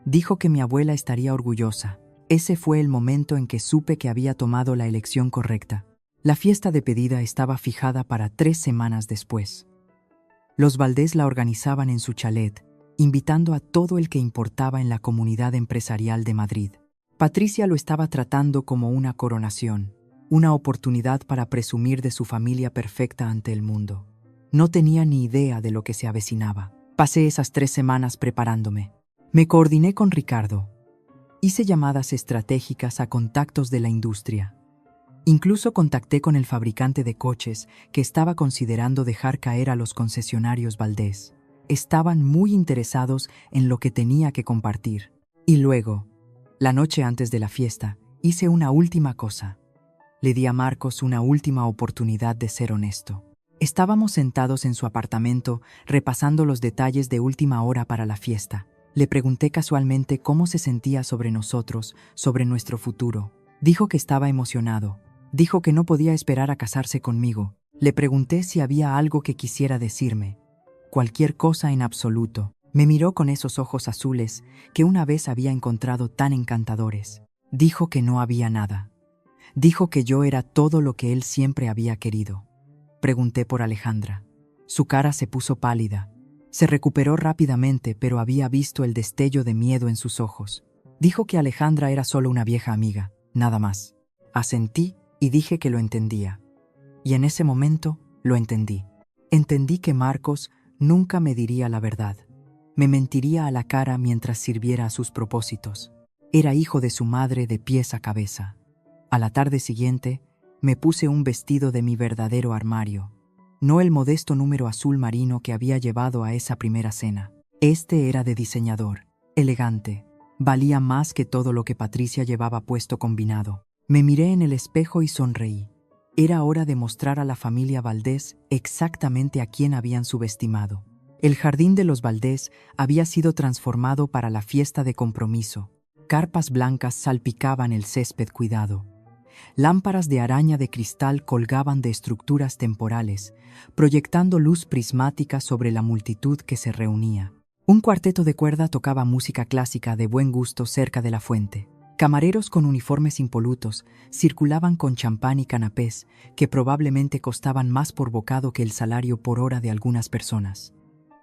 Dijo que mi abuela estaría orgullosa. Ese fue el momento en que supe que había tomado la elección correcta. La fiesta de pedida estaba fijada para 3 semanas después. Los Valdés la organizaban en su chalet, invitando a todo el que importaba en la comunidad empresarial de Madrid. Patricia lo estaba tratando como una coronación, una oportunidad para presumir de su familia perfecta ante el mundo. No tenía ni idea de lo que se avecinaba. Pasé esas 3 semanas preparándome. Me coordiné con Ricardo. Hice llamadas estratégicas a contactos de la industria. Incluso contacté con el fabricante de coches que estaba considerando dejar caer a los concesionarios Valdés. Estaban muy interesados en lo que tenía que compartir. Y luego, la noche antes de la fiesta, hice una última cosa. Le di a Marcos una última oportunidad de ser honesto. Estábamos sentados en su apartamento repasando los detalles de última hora para la fiesta. Le pregunté casualmente cómo se sentía sobre nosotros, sobre nuestro futuro. Dijo que estaba emocionado. Dijo que no podía esperar a casarse conmigo. Le pregunté si había algo que quisiera decirme. Cualquier cosa en absoluto. Me miró con esos ojos azules que una vez había encontrado tan encantadores. Dijo que no había nada. Dijo que yo era todo lo que él siempre había querido. Pregunté por Alejandra. Su cara se puso pálida. Se recuperó rápidamente, pero había visto el destello de miedo en sus ojos. Dijo que Alejandra era solo una vieja amiga, nada más. Asentí y dije que lo entendía. Y en ese momento lo entendí. Entendí que Marcos nunca me diría la verdad. Me mentiría a la cara mientras sirviera a sus propósitos. Era hijo de su madre de pies a cabeza. A la tarde siguiente, me puse un vestido de mi verdadero armario. No el modesto número azul marino que había llevado a esa primera cena. Este era de diseñador, elegante. Valía más que todo lo que Patricia llevaba puesto combinado. Me miré en el espejo y sonreí. Era hora de mostrar a la familia Valdés exactamente a quién habían subestimado. El jardín de los Valdés había sido transformado para la fiesta de compromiso. Carpas blancas salpicaban el césped cuidado. Lámparas de araña de cristal colgaban de estructuras temporales, proyectando luz prismática sobre la multitud que se reunía. Un cuarteto de cuerda tocaba música clásica de buen gusto cerca de la fuente. Camareros con uniformes impolutos circulaban con champán y canapés que probablemente costaban más por bocado que el salario por hora de algunas personas.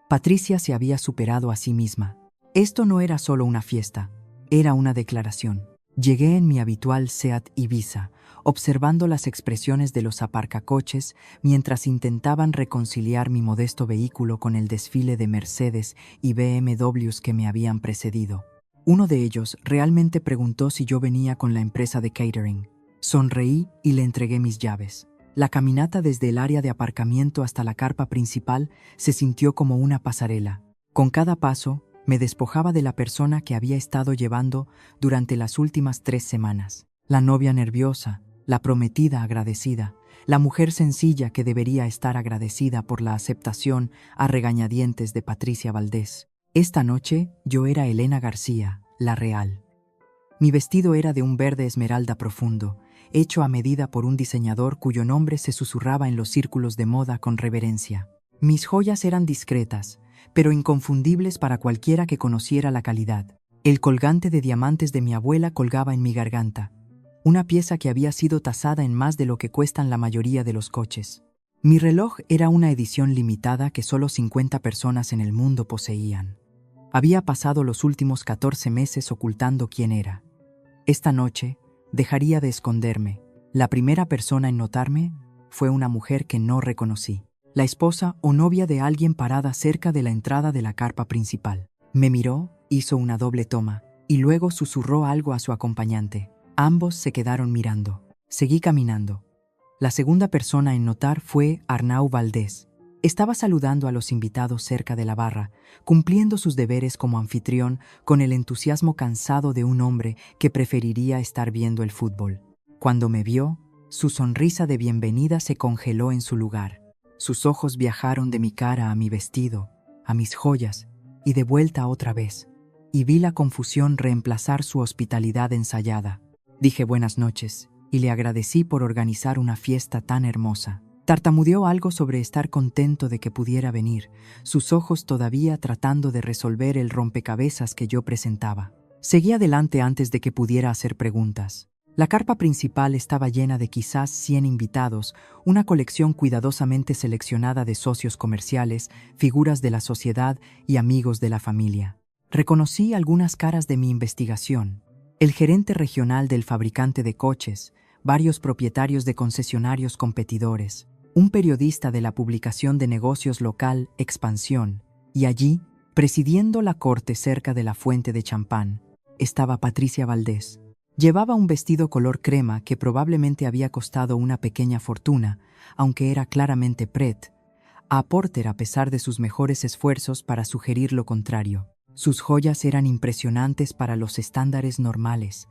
Patricia se había superado a sí misma. Esto no era solo una fiesta, era una declaración. Llegué en mi habitual Seat Ibiza, observando las expresiones de los aparcacoches mientras intentaban reconciliar mi modesto vehículo con el desfile de Mercedes y BMWs que me habían precedido. Uno de ellos realmente preguntó si yo venía con la empresa de catering. Sonreí y le entregué mis llaves. La caminata desde el área de aparcamiento hasta la carpa principal se sintió como una pasarela. Con cada paso, me despojaba de la persona que había estado llevando durante las últimas 3 semanas. La novia nerviosa, la prometida agradecida, la mujer sencilla que debería estar agradecida por la aceptación a regañadientes de Patricia Valdés. Esta noche yo era Elena García, la real. Mi vestido era de un verde esmeralda profundo, hecho a medida por un diseñador cuyo nombre se susurraba en los círculos de moda con reverencia. Mis joyas eran discretas, pero inconfundibles para cualquiera que conociera la calidad. El colgante de diamantes de mi abuela colgaba en mi garganta, una pieza que había sido tasada en más de lo que cuestan la mayoría de los coches. Mi reloj era una edición limitada que solo 50 personas en el mundo poseían. Había pasado los últimos 14 meses ocultando quién era. Esta noche dejaría de esconderme. La primera persona en notarme fue una mujer que no reconocí. La esposa o novia de alguien parada cerca de la entrada de la carpa principal. Me miró, hizo una doble toma, y luego susurró algo a su acompañante. Ambos se quedaron mirando. Seguí caminando. La segunda persona en notar fue Arnau Valdés. Estaba saludando a los invitados cerca de la barra, cumpliendo sus deberes como anfitrión con el entusiasmo cansado de un hombre que preferiría estar viendo el fútbol. Cuando me vio, su sonrisa de bienvenida se congeló en su lugar. Sus ojos viajaron de mi cara a mi vestido, a mis joyas, y de vuelta otra vez, y vi la confusión reemplazar su hospitalidad ensayada. Dije buenas noches, y le agradecí por organizar una fiesta tan hermosa. Tartamudeó algo sobre estar contento de que pudiera venir, sus ojos todavía tratando de resolver el rompecabezas que yo presentaba. Seguí adelante antes de que pudiera hacer preguntas. La carpa principal estaba llena de quizás 100 invitados, una colección cuidadosamente seleccionada de socios comerciales, figuras de la sociedad y amigos de la familia. Reconocí algunas caras de mi investigación. El gerente regional del fabricante de coches, varios propietarios de concesionarios competidores, un periodista de la publicación de negocios local Expansión, y allí, presidiendo la corte cerca de la fuente de champán, estaba Patricia Valdés. Llevaba un vestido color crema que probablemente había costado una pequeña fortuna, aunque era claramente Pret a Porter a pesar de sus mejores esfuerzos para sugerir lo contrario. Sus joyas eran impresionantes para los estándares normales,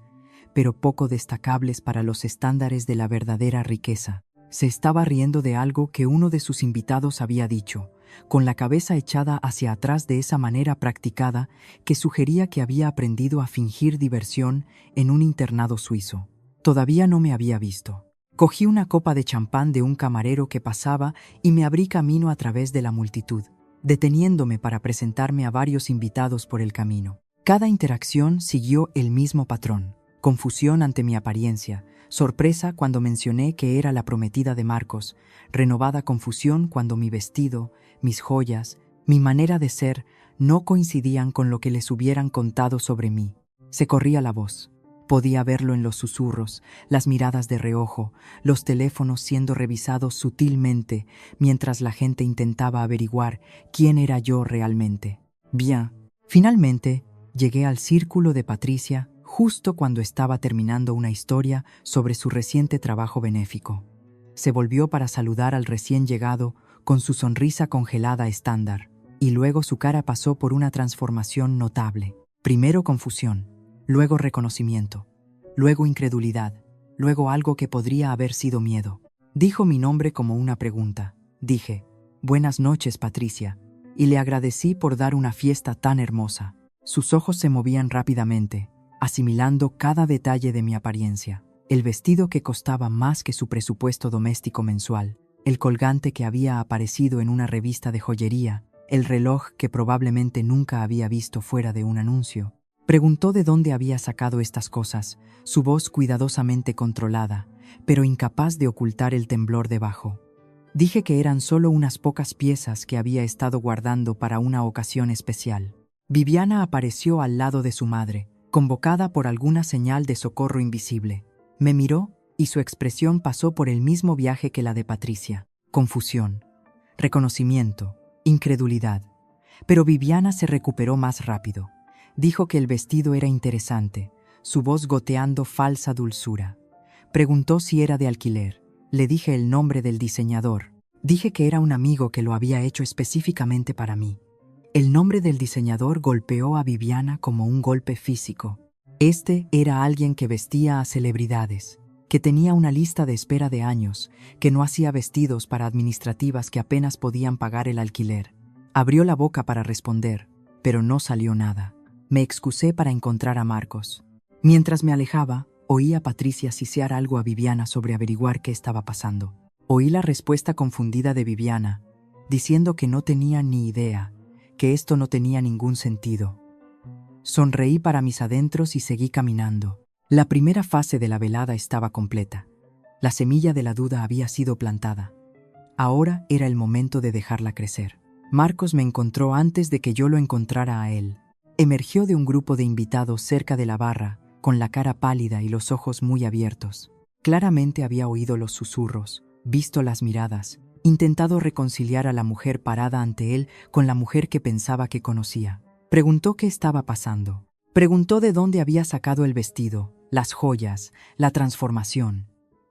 pero poco destacables para los estándares de la verdadera riqueza. Se estaba riendo de algo que uno de sus invitados había dicho, con la cabeza echada hacia atrás de esa manera practicada que sugería que había aprendido a fingir diversión en un internado suizo. Todavía no me había visto. Cogí una copa de champán de un camarero que pasaba y me abrí camino a través de la multitud, deteniéndome para presentarme a varios invitados por el camino. Cada interacción siguió el mismo patrón. Confusión ante mi apariencia, sorpresa cuando mencioné que era la prometida de Marcos, renovada confusión cuando mi vestido, mis joyas, mi manera de ser no coincidían con lo que les hubieran contado sobre mí. Se corría la voz. Podía verlo en los susurros, las miradas de reojo, los teléfonos siendo revisados sutilmente mientras la gente intentaba averiguar quién era yo realmente. Bien, finalmente llegué al círculo de Patricia justo cuando estaba terminando una historia sobre su reciente trabajo benéfico. Se volvió para saludar al recién llegado con su sonrisa congelada estándar, y luego su cara pasó por una transformación notable. Primero confusión, luego reconocimiento, luego incredulidad, luego algo que podría haber sido miedo. Dijo mi nombre como una pregunta. Dije, «Buenas noches, Patricia», y le agradecí por dar una fiesta tan hermosa. Sus ojos se movían rápidamente, asimilando cada detalle de mi apariencia. El vestido que costaba más que su presupuesto doméstico mensual, el colgante que había aparecido en una revista de joyería, el reloj que probablemente nunca había visto fuera de un anuncio. Preguntó de dónde había sacado estas cosas, su voz cuidadosamente controlada, pero incapaz de ocultar el temblor debajo. Dije que eran solo unas pocas piezas que había estado guardando para una ocasión especial. Viviana apareció al lado de su madre, convocada por alguna señal de socorro invisible. Me miró y su expresión pasó por el mismo viaje que la de Patricia: confusión, reconocimiento, incredulidad. Pero Viviana se recuperó más rápido. Dijo que el vestido era interesante, su voz goteando falsa dulzura. Preguntó si era de alquiler. Le dije el nombre del diseñador. Dije que era un amigo que lo había hecho específicamente para mí. El nombre del diseñador golpeó a Viviana como un golpe físico. Este era alguien que vestía a celebridades, que tenía una lista de espera de años, que no hacía vestidos para administrativas que apenas podían pagar el alquiler. Abrió la boca para responder, pero no salió nada. Me excusé para encontrar a Marcos. Mientras me alejaba, oí a Patricia sisear algo a Viviana sobre averiguar qué estaba pasando. Oí la respuesta confundida de Viviana, diciendo que no tenía ni idea, que esto no tenía ningún sentido. Sonreí para mis adentros y seguí caminando. La primera fase de la velada estaba completa. La semilla de la duda había sido plantada. Ahora era el momento de dejarla crecer. Marcos me encontró antes de que yo lo encontrara a él. Emergió de un grupo de invitados cerca de la barra, con la cara pálida y los ojos muy abiertos. Claramente había oído los susurros, visto las miradas, intentado reconciliar a la mujer parada ante él con la mujer que pensaba que conocía. Preguntó qué estaba pasando. Preguntó de dónde había sacado el vestido, las joyas, la transformación.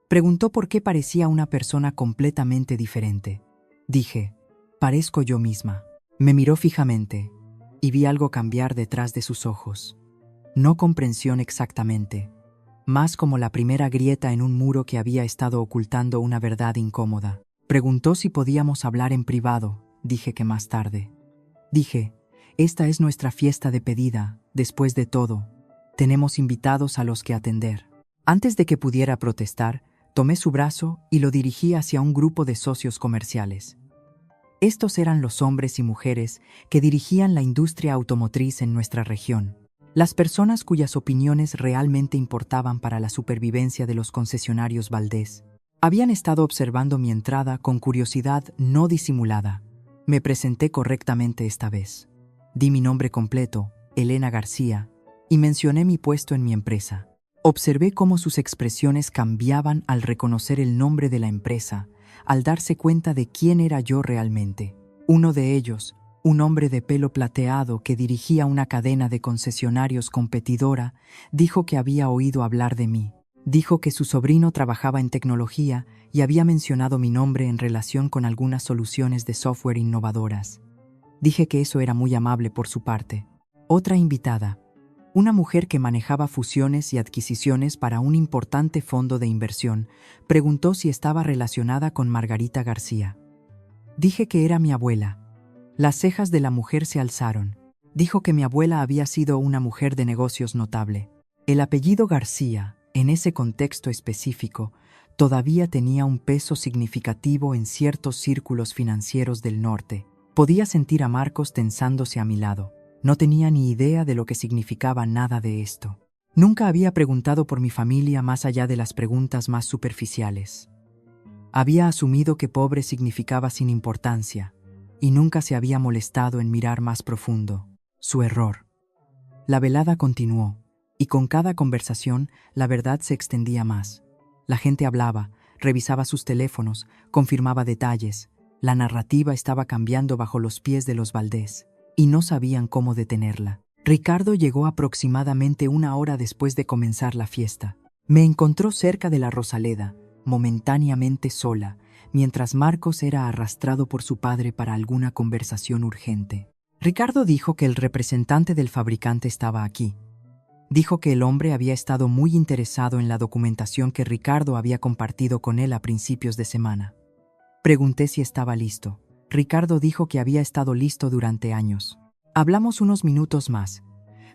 Preguntó por qué parecía una persona completamente diferente. Dije: parezco yo misma. Me miró fijamente y vi algo cambiar detrás de sus ojos. No comprensión exactamente, más como la primera grieta en un muro que había estado ocultando una verdad incómoda. Preguntó si podíamos hablar en privado. Dije que más tarde. Dije: esta es nuestra fiesta de pedida, después de todo. Tenemos invitados a los que atender. Antes de que pudiera protestar, tomé su brazo y lo dirigí hacia un grupo de socios comerciales. Estos eran los hombres y mujeres que dirigían la industria automotriz en nuestra región. Las personas cuyas opiniones realmente importaban para la supervivencia de los concesionarios Valdés. Habían estado observando mi entrada con curiosidad no disimulada. Me presenté correctamente esta vez. Di mi nombre completo, Elena García, y mencioné mi puesto en mi empresa. Observé cómo sus expresiones cambiaban al reconocer el nombre de la empresa, al darse cuenta de quién era yo realmente. Uno de ellos, un hombre de pelo plateado que dirigía una cadena de concesionarios competidora, dijo que había oído hablar de mí. Dijo que su sobrino trabajaba en tecnología y había mencionado mi nombre en relación con algunas soluciones de software innovadoras. Dije que eso era muy amable por su parte. Otra invitada, una mujer que manejaba fusiones y adquisiciones para un importante fondo de inversión, preguntó si estaba relacionada con Margarita García. Dije que era mi abuela. Las cejas de la mujer se alzaron. Dijo que mi abuela había sido una mujer de negocios notable. El apellido García, en ese contexto específico, todavía tenía un peso significativo en ciertos círculos financieros del norte. Podía sentir a Marcos tensándose a mi lado. No tenía ni idea de lo que significaba nada de esto. Nunca había preguntado por mi familia más allá de las preguntas más superficiales. Había asumido que pobre significaba sin importancia, y nunca se había molestado en mirar más profundo. Su error. La velada continuó, y con cada conversación la verdad se extendía más. La gente hablaba, revisaba sus teléfonos, confirmaba detalles. La narrativa estaba cambiando bajo los pies de los Valdés, y no sabían cómo detenerla. Ricardo llegó aproximadamente una hora después de comenzar la fiesta. Me encontró cerca de la Rosaleda, momentáneamente sola, mientras Marcos era arrastrado por su padre para alguna conversación urgente. Ricardo dijo que el representante del fabricante estaba aquí. Dijo que el hombre había estado muy interesado en la documentación que Ricardo había compartido con él a principios de semana. Pregunté si estaba listo. Ricardo dijo que había estado listo durante años. Hablamos unos minutos más,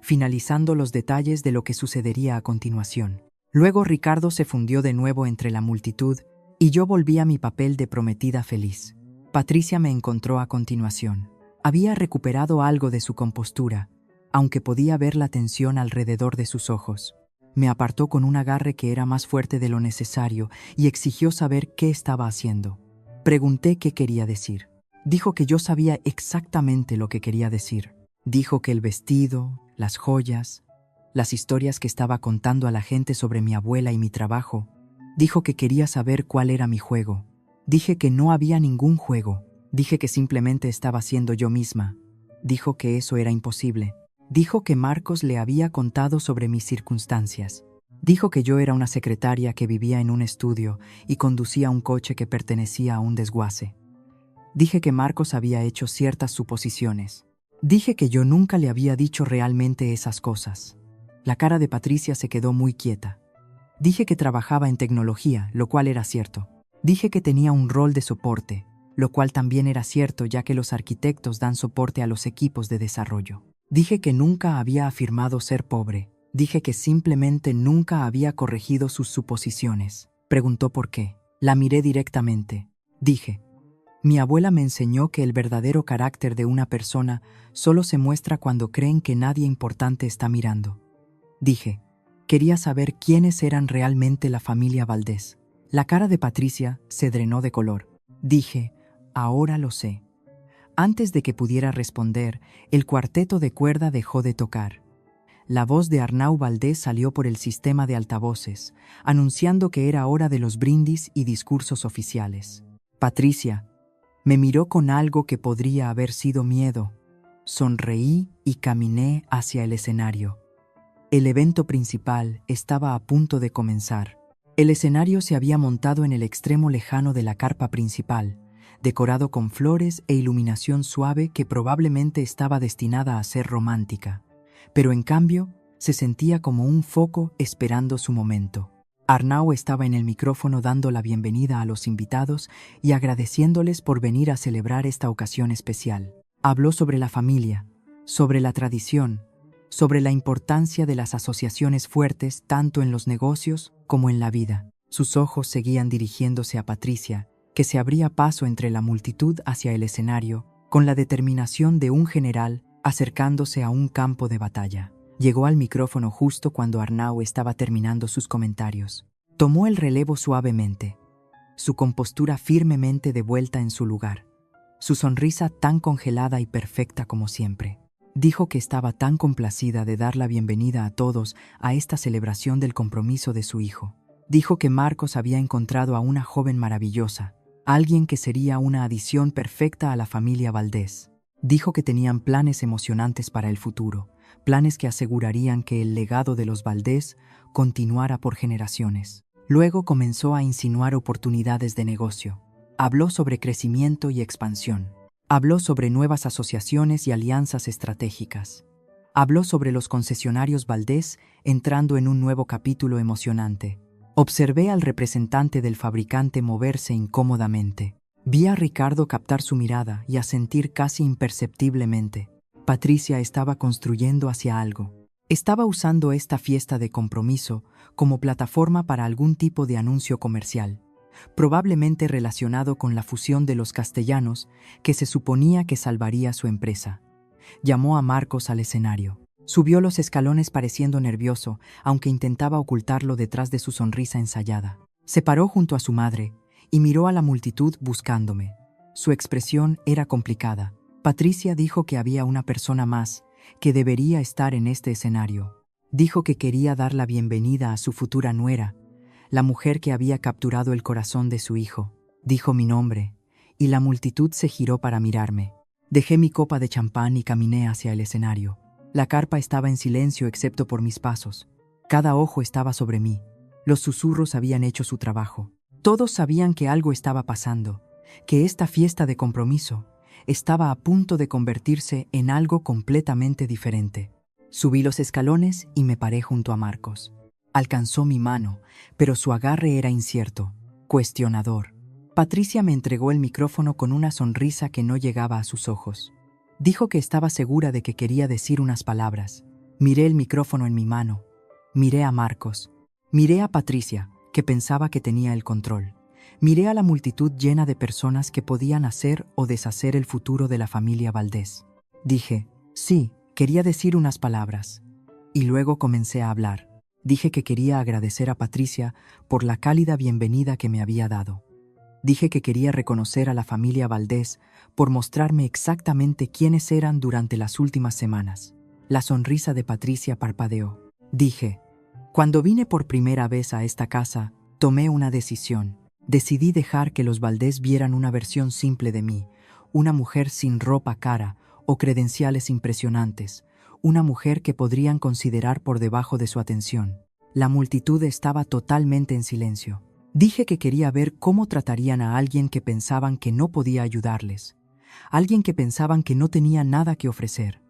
finalizando los detalles de lo que sucedería a continuación. Luego Ricardo se fundió de nuevo entre la multitud y yo volví a mi papel de prometida feliz. Patricia me encontró a continuación. Había recuperado algo de su compostura, aunque podía ver la tensión alrededor de sus ojos. Me apartó con un agarre que era más fuerte de lo necesario y exigió saber qué estaba haciendo. Pregunté qué quería decir. Dijo que yo sabía exactamente lo que quería decir. Dijo que el vestido, las joyas, las historias que estaba contando a la gente sobre mi abuela y mi trabajo. Dijo que quería saber cuál era mi juego. Dije que no había ningún juego. Dije que simplemente estaba siendo yo misma. Dijo que eso era imposible. Dijo que Marcos le había contado sobre mis circunstancias. Dijo que yo era una secretaria que vivía en un estudio y conducía un coche que pertenecía a un desguace. Dije que Marcos había hecho ciertas suposiciones. Dije que yo nunca le había dicho realmente esas cosas. La cara de Patricia se quedó muy quieta. Dije que trabajaba en tecnología, lo cual era cierto. Dije que tenía un rol de soporte, lo cual también era cierto ya que los arquitectos dan soporte a los equipos de desarrollo. Dije que nunca había afirmado ser pobre. Dije que simplemente nunca había corregido sus suposiciones. Preguntó por qué. La miré directamente. Dije, mi abuela me enseñó que el verdadero carácter de una persona solo se muestra cuando creen que nadie importante está mirando. Dije, quería saber quiénes eran realmente la familia Valdés. La cara de Patricia se drenó de color. Dije, ahora lo sé. Antes de que pudiera responder, el cuarteto de cuerda dejó de tocar. La voz de Arnau Valdés salió por el sistema de altavoces, anunciando que era hora de los brindis y discursos oficiales. Patricia me miró con algo que podría haber sido miedo. Sonreí y caminé hacia el escenario. El evento principal estaba a punto de comenzar. El escenario se había montado en el extremo lejano de la carpa principal, decorado con flores e iluminación suave que probablemente estaba destinada a ser romántica, pero en cambio se sentía como un foco esperando su momento. Arnau estaba en el micrófono dando la bienvenida a los invitados y agradeciéndoles por venir a celebrar esta ocasión especial. Habló sobre la familia, sobre la tradición, sobre la importancia de las asociaciones fuertes tanto en los negocios como en la vida. Sus ojos seguían dirigiéndose a Patricia, que se abría paso entre la multitud hacia el escenario, con la determinación de un general acercándose a un campo de batalla. Llegó al micrófono justo cuando Arnau estaba terminando sus comentarios. Tomó el relevo suavemente, su compostura firmemente de vuelta en su lugar, su sonrisa tan congelada y perfecta como siempre. Dijo que estaba tan complacida de dar la bienvenida a todos a esta celebración del compromiso de su hijo. Dijo que Marcos había encontrado a una joven maravillosa, alguien que sería una adición perfecta a la familia Valdés. Dijo que tenían planes emocionantes para el futuro, planes que asegurarían que el legado de los Valdés continuara por generaciones. Luego comenzó a insinuar oportunidades de negocio. Habló sobre crecimiento y expansión. Habló sobre nuevas asociaciones y alianzas estratégicas. Habló sobre los concesionarios Valdés entrando en un nuevo capítulo emocionante. Observé al representante del fabricante moverse incómodamente. Vi a Ricardo captar su mirada y asentir casi imperceptiblemente. Patricia estaba construyendo hacia algo. Estaba usando esta fiesta de compromiso como plataforma para algún tipo de anuncio comercial, probablemente relacionado con la fusión de los castellanos que se suponía que salvaría su empresa. Llamó a Marcos al escenario. Subió los escalones pareciendo nervioso, aunque intentaba ocultarlo detrás de su sonrisa ensayada. Se paró junto a su madre y miró a la multitud buscándome. Su expresión era complicada. Patricia dijo que había una persona más que debería estar en este escenario. Dijo que quería dar la bienvenida a su futura nuera, la mujer que había capturado el corazón de su hijo. Dijo mi nombre, y la multitud se giró para mirarme. Dejé mi copa de champán y caminé hacia el escenario. La carpa estaba en silencio excepto por mis pasos. Cada ojo estaba sobre mí. Los susurros habían hecho su trabajo. Todos sabían que algo estaba pasando, que esta fiesta de compromiso estaba a punto de convertirse en algo completamente diferente. Subí los escalones y me paré junto a Marcos. Alcanzó mi mano, pero su agarre era incierto, cuestionador. Patricia me entregó el micrófono con una sonrisa que no llegaba a sus ojos. Dijo que estaba segura de que quería decir unas palabras. Miré el micrófono en mi mano. Miré a Marcos. Miré a Patricia, que pensaba que tenía el control. Miré a la multitud llena de personas que podían hacer o deshacer el futuro de la familia Valdés. Dije, sí, quería decir unas palabras. Y luego comencé a hablar. Dije que quería agradecer a Patricia por la cálida bienvenida que me había dado. Dije que quería reconocer a la familia Valdés por mostrarme exactamente quiénes eran durante las últimas semanas. La sonrisa de Patricia parpadeó. Dije. Cuando vine por primera vez a esta casa, tomé una decisión. Decidí dejar que los Valdés vieran una versión simple de mí, una mujer sin ropa cara o credenciales impresionantes, una mujer que podrían considerar por debajo de su atención. La multitud estaba totalmente en silencio. Dije que quería ver cómo tratarían a alguien que pensaban que no podía ayudarles, alguien que pensaban que no tenía nada que ofrecer,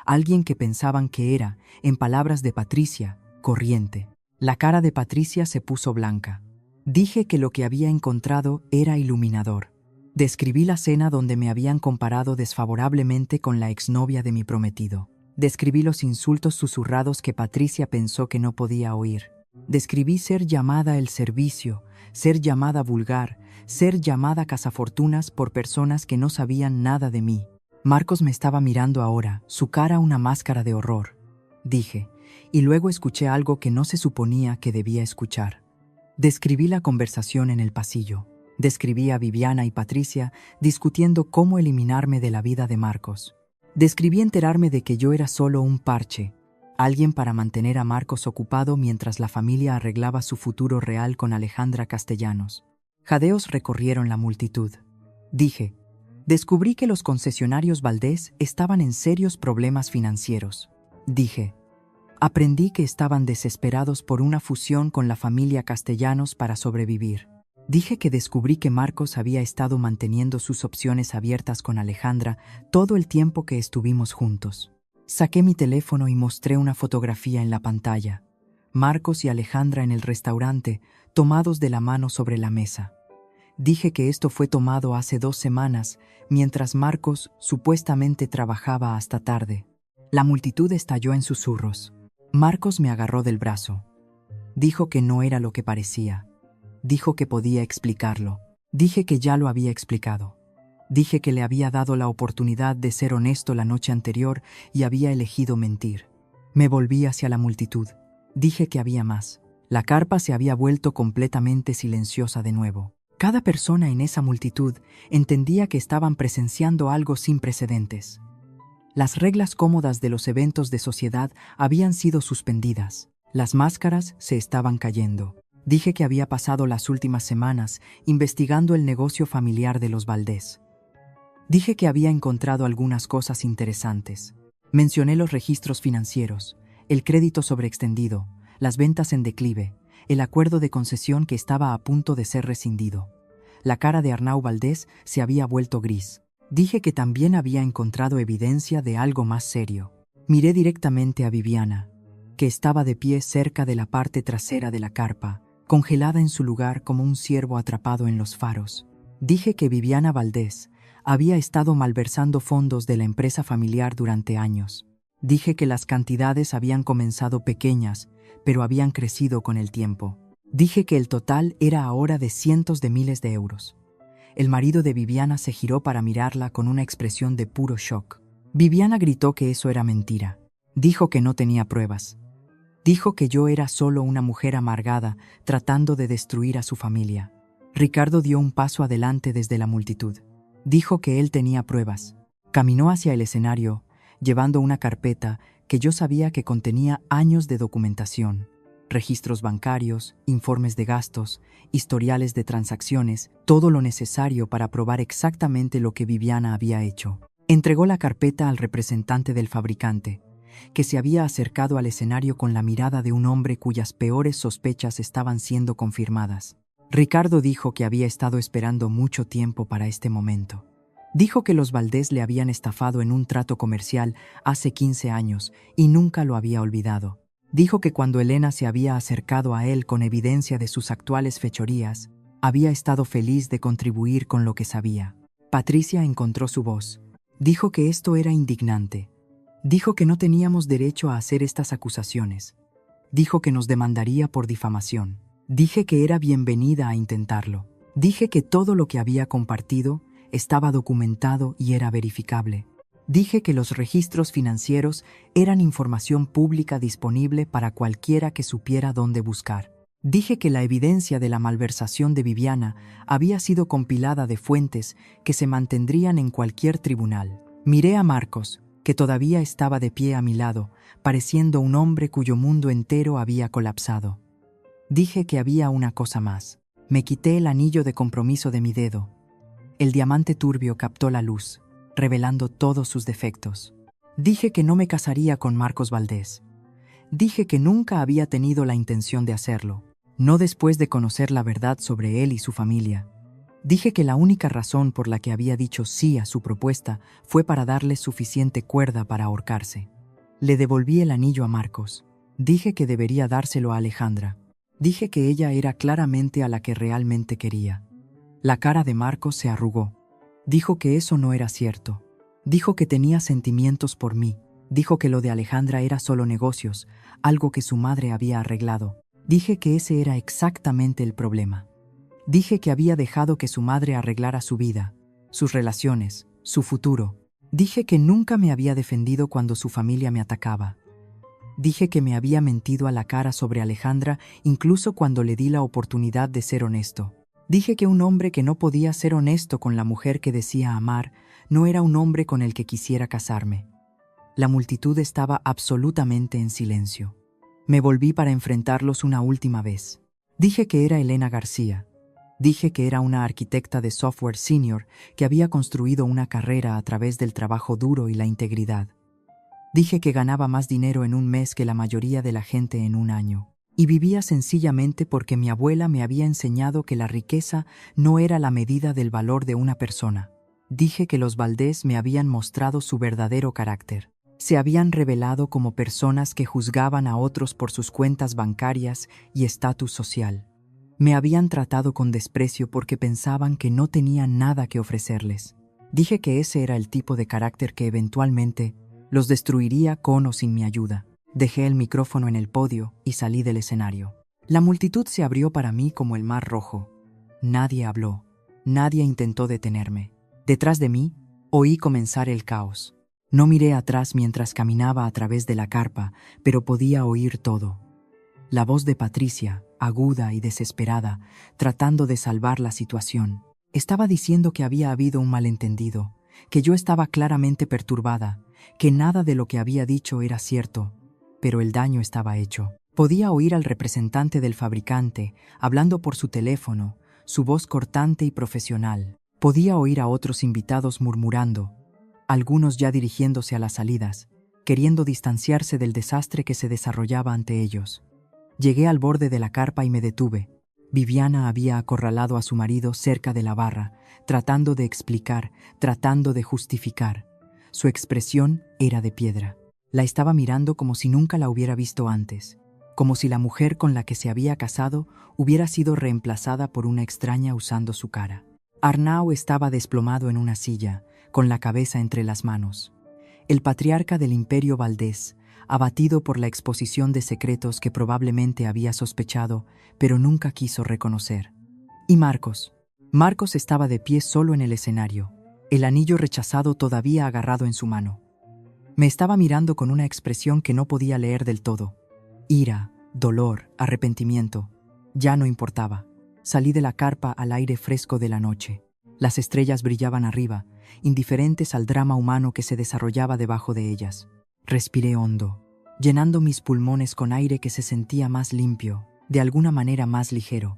alguien que pensaban que era, en palabras de Patricia, corriente. La cara de Patricia se puso blanca. Dije que lo que había encontrado era iluminador. Describí la cena donde me habían comparado desfavorablemente con la exnovia de mi prometido. Describí los insultos susurrados que Patricia pensó que no podía oír. Describí ser llamada el servicio, ser llamada vulgar, ser llamada cazafortunas por personas que no sabían nada de mí. Marcos me estaba mirando ahora, su cara una máscara de horror. Dije, y luego escuché algo que no se suponía que debía escuchar. Describí la conversación en el pasillo. Describí a Viviana y Patricia discutiendo cómo eliminarme de la vida de Marcos. Describí enterarme de que yo era solo un parche, alguien para mantener a Marcos ocupado mientras la familia arreglaba su futuro real con Alejandra Castellanos. Jadeos recorrieron la multitud. Dije, descubrí que los concesionarios Valdés estaban en serios problemas financieros. Dije, aprendí que estaban desesperados por una fusión con la familia Castellanos para sobrevivir. Dije que descubrí que Marcos había estado manteniendo sus opciones abiertas con Alejandra todo el tiempo que estuvimos juntos. Saqué mi teléfono y mostré una fotografía en la pantalla. Marcos y Alejandra en el restaurante, tomados de la mano sobre la mesa. Dije que esto fue tomado hace 2 semanas, mientras Marcos supuestamente trabajaba hasta tarde. La multitud estalló en susurros. Marcos me agarró del brazo. Dijo que no era lo que parecía. Dijo que podía explicarlo. Dije que ya lo había explicado. Dije que le había dado la oportunidad de ser honesto la noche anterior y había elegido mentir. Me volví hacia la multitud. Dije que había más. La carpa se había vuelto completamente silenciosa de nuevo. Cada persona en esa multitud entendía que estaban presenciando algo sin precedentes. Las reglas cómodas de los eventos de sociedad habían sido suspendidas. Las máscaras se estaban cayendo. Dije que había pasado las últimas semanas investigando el negocio familiar de los Valdés. Dije que había encontrado algunas cosas interesantes. Mencioné los registros financieros, el crédito sobreextendido, las ventas en declive, el acuerdo de concesión que estaba a punto de ser rescindido. La cara de Arnau Valdés se había vuelto gris. Dije que también había encontrado evidencia de algo más serio. Miré directamente a Viviana, que estaba de pie cerca de la parte trasera de la carpa, congelada en su lugar como un ciervo atrapado en los faros. Dije que Viviana Valdés había estado malversando fondos de la empresa familiar durante años. Dije que las cantidades habían comenzado pequeñas, pero habían crecido con el tiempo. Dije que el total era ahora de cientos de miles de euros. El marido de Viviana se giró para mirarla con una expresión de puro shock. Viviana gritó que eso era mentira. Dijo que no tenía pruebas. Dijo que yo era solo una mujer amargada tratando de destruir a su familia. Ricardo dio un paso adelante desde la multitud. Dijo que él tenía pruebas. Caminó hacia el escenario, llevando una carpeta que yo sabía que contenía años de documentación, registros bancarios, informes de gastos, historiales de transacciones, todo lo necesario para probar exactamente lo que Viviana había hecho. Entregó la carpeta al representante del fabricante, que se había acercado al escenario con la mirada de un hombre cuyas peores sospechas estaban siendo confirmadas. Ricardo dijo que había estado esperando mucho tiempo para este momento. Dijo que los Valdés le habían estafado en un trato comercial hace 15 años y nunca lo había olvidado. Dijo que cuando Elena se había acercado a él con evidencia de sus actuales fechorías, había estado feliz de contribuir con lo que sabía. Patricia encontró su voz. Dijo que esto era indignante. Dijo que no teníamos derecho a hacer estas acusaciones. Dijo que nos demandaría por difamación. Dije que era bienvenida a intentarlo. Dije que todo lo que había compartido estaba documentado y era verificable. Dije que los registros financieros eran información pública disponible para cualquiera que supiera dónde buscar. Dije que la evidencia de la malversación de Viviana había sido compilada de fuentes que se mantendrían en cualquier tribunal. Miré a Marcos, que todavía estaba de pie a mi lado, pareciendo un hombre cuyo mundo entero había colapsado. Dije que había una cosa más. Me quité el anillo de compromiso de mi dedo. El diamante turbio captó la luz, revelando todos sus defectos. Dije que no me casaría con Marcos Valdés. Dije que nunca había tenido la intención de hacerlo, no después de conocer la verdad sobre él y su familia. Dije que la única razón por la que había dicho sí a su propuesta fue para darle suficiente cuerda para ahorcarse. Le devolví el anillo a Marcos. Dije que debería dárselo a Alejandra. Dije que ella era claramente a la que realmente quería. La cara de Marcos se arrugó. Dijo que eso no era cierto. Dijo que tenía sentimientos por mí. Dijo que lo de Alejandra era solo negocios, algo que su madre había arreglado. Dije que ese era exactamente el problema. Dije que había dejado que su madre arreglara su vida, sus relaciones, su futuro. Dije que nunca me había defendido cuando su familia me atacaba. Dije que me había mentido a la cara sobre Alejandra incluso cuando le di la oportunidad de ser honesto. Dije que un hombre que no podía ser honesto con la mujer que decía amar no era un hombre con el que quisiera casarme. La multitud estaba absolutamente en silencio. Me volví para enfrentarlos una última vez. Dije que era Elena García. Dije que era una arquitecta de software senior que había construido una carrera a través del trabajo duro y la integridad. Dije que ganaba más dinero en un mes que la mayoría de la gente en un año. Y vivía sencillamente porque mi abuela me había enseñado que la riqueza no era la medida del valor de una persona. Dije que los Valdés me habían mostrado su verdadero carácter. Se habían revelado como personas que juzgaban a otros por sus cuentas bancarias y estatus social. Me habían tratado con desprecio porque pensaban que no tenían nada que ofrecerles. Dije que ese era el tipo de carácter que eventualmente los destruiría con o sin mi ayuda. Dejé el micrófono en el podio y salí del escenario. La multitud se abrió para mí como el mar rojo. Nadie habló. Nadie intentó detenerme. Detrás de mí, oí comenzar el caos. No miré atrás mientras caminaba a través de la carpa, pero podía oír todo. La voz de Patricia, aguda y desesperada, tratando de salvar la situación. Estaba diciendo que había habido un malentendido, que yo estaba claramente perturbada, que nada de lo que había dicho era cierto, pero el daño estaba hecho. Podía oír al representante del fabricante, hablando por su teléfono, su voz cortante y profesional. Podía oír a otros invitados murmurando, algunos ya dirigiéndose a las salidas, queriendo distanciarse del desastre que se desarrollaba ante ellos. Llegué al borde de la carpa y me detuve. Viviana había acorralado a su marido cerca de la barra, tratando de explicar, tratando de justificar. Su expresión era de piedra. La estaba mirando como si nunca la hubiera visto antes, como si la mujer con la que se había casado hubiera sido reemplazada por una extraña usando su cara. Arnau estaba desplomado en una silla, con la cabeza entre las manos. El patriarca del Imperio Valdés, abatido por la exposición de secretos que probablemente había sospechado, pero nunca quiso reconocer. Y Marcos. Marcos estaba de pie solo en el escenario, el anillo rechazado todavía agarrado en su mano. Me estaba mirando con una expresión que no podía leer del todo. Ira, dolor, arrepentimiento. Ya no importaba. Salí de la carpa al aire fresco de la noche. Las estrellas brillaban arriba, indiferentes al drama humano que se desarrollaba debajo de ellas. Respiré hondo, llenando mis pulmones con aire que se sentía más limpio, de alguna manera más ligero.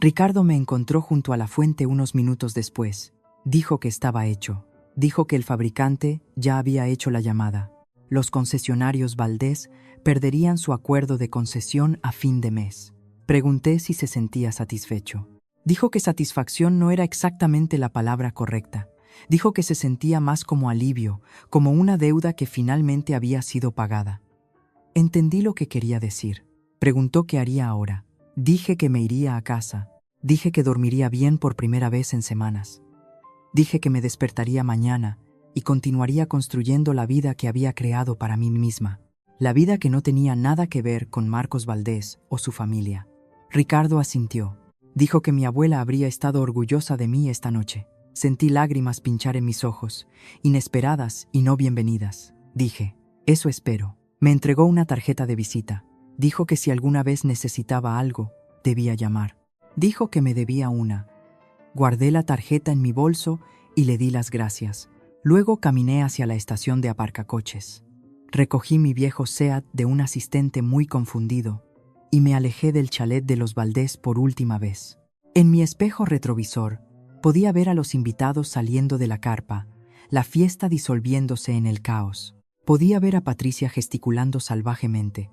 Ricardo me encontró junto a la fuente unos minutos después. Dijo que estaba hecho. Dijo que el fabricante ya había hecho la llamada. Los concesionarios Valdés perderían su acuerdo de concesión a fin de mes. Pregunté si se sentía satisfecho. Dijo que satisfacción no era exactamente la palabra correcta. Dijo que se sentía más como alivio, como una deuda que finalmente había sido pagada. Entendí lo que quería decir. Preguntó qué haría ahora. Dije que me iría a casa. Dije que dormiría bien por primera vez en semanas. Dije que me despertaría mañana y continuaría construyendo la vida que había creado para mí misma. La vida que no tenía nada que ver con Marcos Valdés o su familia. Ricardo asintió. Dijo que mi abuela habría estado orgullosa de mí esta noche. Sentí lágrimas pinchar en mis ojos, inesperadas y no bienvenidas. Dije, eso espero. Me entregó una tarjeta de visita. Dijo que si alguna vez necesitaba algo, debía llamar. Dijo que me debía una. Guardé la tarjeta en mi bolso y le di las gracias. Luego caminé hacia la estación de aparcacoches. Recogí mi viejo Seat de un asistente muy confundido y me alejé del chalet de los Valdés por última vez. En mi espejo retrovisor podía ver a los invitados saliendo de la carpa, la fiesta disolviéndose en el caos. Podía ver a Patricia gesticulando salvajemente,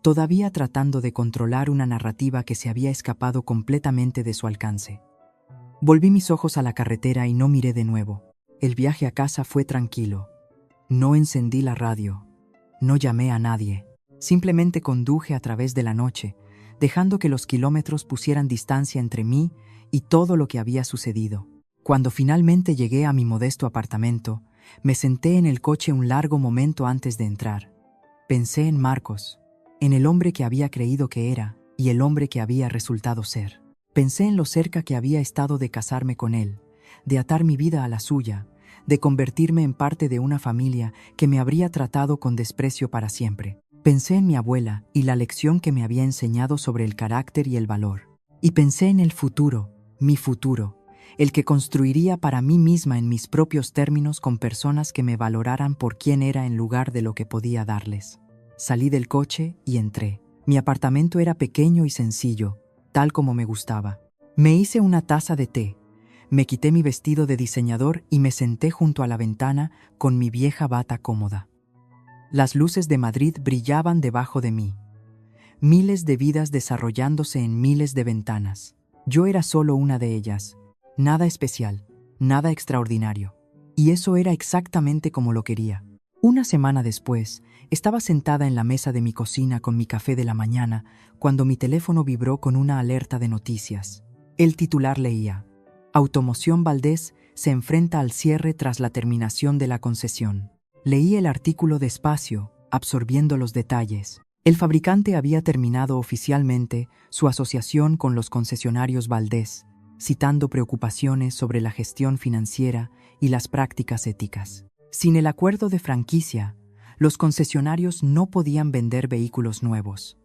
todavía tratando de controlar una narrativa que se había escapado completamente de su alcance. Volví mis ojos a la carretera y no miré de nuevo. El viaje a casa fue tranquilo. No encendí la radio. No llamé a nadie. Simplemente conduje a través de la noche, dejando que los kilómetros pusieran distancia entre mí y todo lo que había sucedido. Cuando finalmente llegué a mi modesto apartamento, me senté en el coche un largo momento antes de entrar. Pensé en Marcos, en el hombre que había creído que era y el hombre que había resultado ser. Pensé en lo cerca que había estado de casarme con él, de atar mi vida a la suya, de convertirme en parte de una familia que me habría tratado con desprecio para siempre. Pensé en mi abuela y la lección que me había enseñado sobre el carácter y el valor. Y pensé en el futuro, mi futuro, el que construiría para mí misma en mis propios términos con personas que me valoraran por quién era en lugar de lo que podía darles. Salí del coche y entré. Mi apartamento era pequeño y sencillo, tal como me gustaba. Me hice una taza de té, me quité mi vestido de diseñador y me senté junto a la ventana con mi vieja bata cómoda. Las luces de Madrid brillaban debajo de mí. Miles de vidas desarrollándose en miles de ventanas. Yo era solo una de ellas. Nada especial, nada extraordinario. Y eso era exactamente como lo quería. Una semana después, estaba sentada en la mesa de mi cocina con mi café de la mañana cuando mi teléfono vibró con una alerta de noticias. El titular leía: Automoción Valdés se enfrenta al cierre tras la terminación de la concesión. Leí el artículo despacio, absorbiendo los detalles. El fabricante había terminado oficialmente su asociación con los concesionarios Valdés, citando preocupaciones sobre la gestión financiera y las prácticas éticas. Sin el acuerdo de franquicia, los concesionarios no podían vender vehículos nuevos.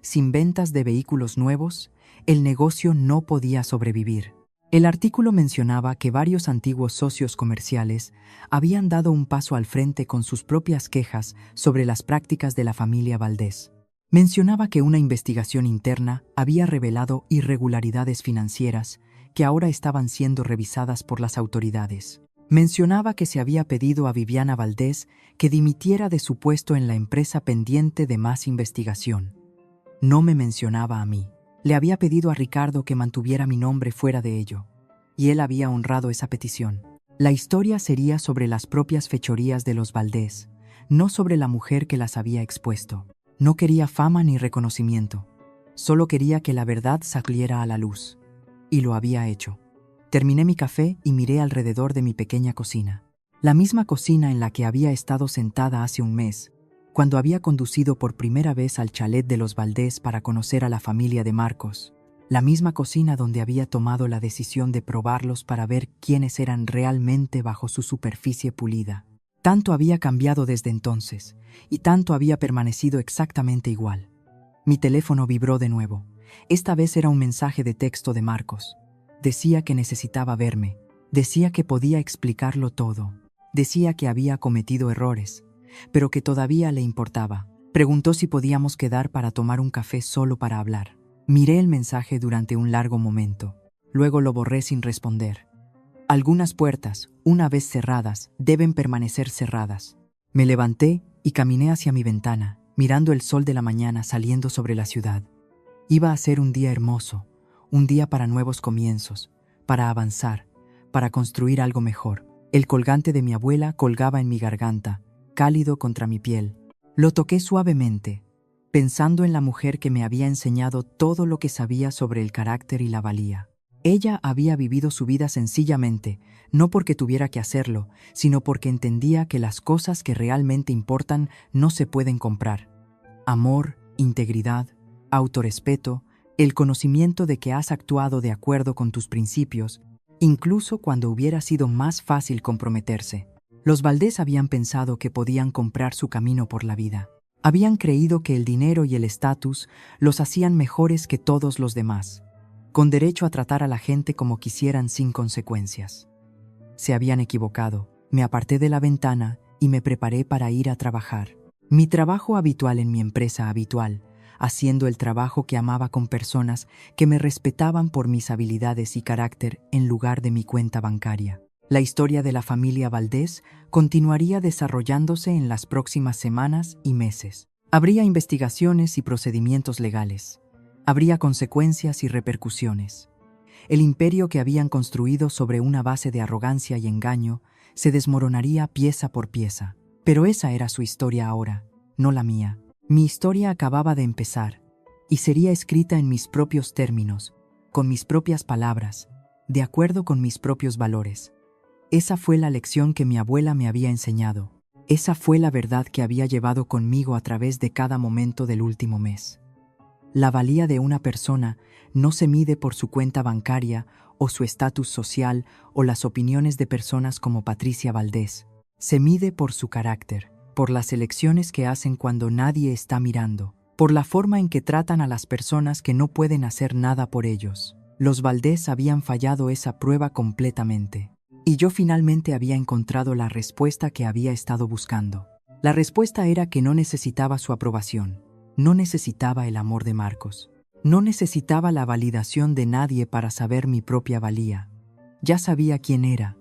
Sin ventas de vehículos nuevos, el negocio no podía sobrevivir. El artículo mencionaba que varios antiguos socios comerciales habían dado un paso al frente con sus propias quejas sobre las prácticas de la familia Valdés. Mencionaba que una investigación interna había revelado irregularidades financieras que ahora estaban siendo revisadas por las autoridades. Mencionaba que se había pedido a Viviana Valdés que dimitiera de su puesto en la empresa pendiente de más investigación. No me mencionaba a mí. Le había pedido a Ricardo que mantuviera mi nombre fuera de ello, y él había honrado esa petición. La historia sería sobre las propias fechorías de los Valdés, no sobre la mujer que las había expuesto. No quería fama ni reconocimiento, solo quería que la verdad saliera a la luz, y lo había hecho. Terminé mi café y miré alrededor de mi pequeña cocina. La misma cocina en la que había estado sentada hace un mes, cuando había conducido por primera vez al chalet de los Valdés para conocer a la familia de Marcos. La misma cocina donde había tomado la decisión de probarlos para ver quiénes eran realmente bajo su superficie pulida. Tanto había cambiado desde entonces, y tanto había permanecido exactamente igual. Mi teléfono vibró de nuevo. Esta vez era un mensaje de texto de Marcos. Decía que necesitaba verme. Decía que podía explicarlo todo. Decía que había cometido errores, pero que todavía le importaba. Preguntó si podíamos quedar para tomar un café solo para hablar. Miré el mensaje durante un largo momento. Luego lo borré sin responder. Algunas puertas, una vez cerradas, deben permanecer cerradas. Me levanté y caminé hacia mi ventana, mirando el sol de la mañana saliendo sobre la ciudad. Iba a ser un día hermoso, un día para nuevos comienzos, para avanzar, para construir algo mejor. El colgante de mi abuela colgaba en mi garganta, cálido contra mi piel. Lo toqué suavemente, pensando en la mujer que me había enseñado todo lo que sabía sobre el carácter y la valía. Ella había vivido su vida sencillamente, no porque tuviera que hacerlo, sino porque entendía que las cosas que realmente importan no se pueden comprar. Amor, integridad, autorrespeto, el conocimiento de que has actuado de acuerdo con tus principios, incluso cuando hubiera sido más fácil comprometerse. Los Valdés habían pensado que podían comprar su camino por la vida. Habían creído que el dinero y el estatus los hacían mejores que todos los demás, con derecho a tratar a la gente como quisieran sin consecuencias. Se habían equivocado. Me aparté de la ventana y me preparé para ir a trabajar. Mi trabajo habitual en mi empresa habitual, haciendo el trabajo que amaba con personas que me respetaban por mis habilidades y carácter en lugar de mi cuenta bancaria. La historia de la familia Valdés continuaría desarrollándose en las próximas semanas y meses. Habría investigaciones y procedimientos legales. Habría consecuencias y repercusiones. El imperio que habían construido sobre una base de arrogancia y engaño se desmoronaría pieza por pieza. Pero esa era su historia ahora, no la mía. Mi historia acababa de empezar, y sería escrita en mis propios términos, con mis propias palabras, de acuerdo con mis propios valores. Esa fue la lección que mi abuela me había enseñado. Esa fue la verdad que había llevado conmigo a través de cada momento del último mes. La valía de una persona no se mide por su cuenta bancaria o su estatus social o las opiniones de personas como Patricia Valdés. Se mide por su carácter, por las elecciones que hacen cuando nadie está mirando, por la forma en que tratan a las personas que no pueden hacer nada por ellos. Los Valdés habían fallado esa prueba completamente. Y yo finalmente había encontrado la respuesta que había estado buscando. La respuesta era que no necesitaba su aprobación. No necesitaba el amor de Marcos. No necesitaba la validación de nadie para saber mi propia valía. Ya sabía quién era.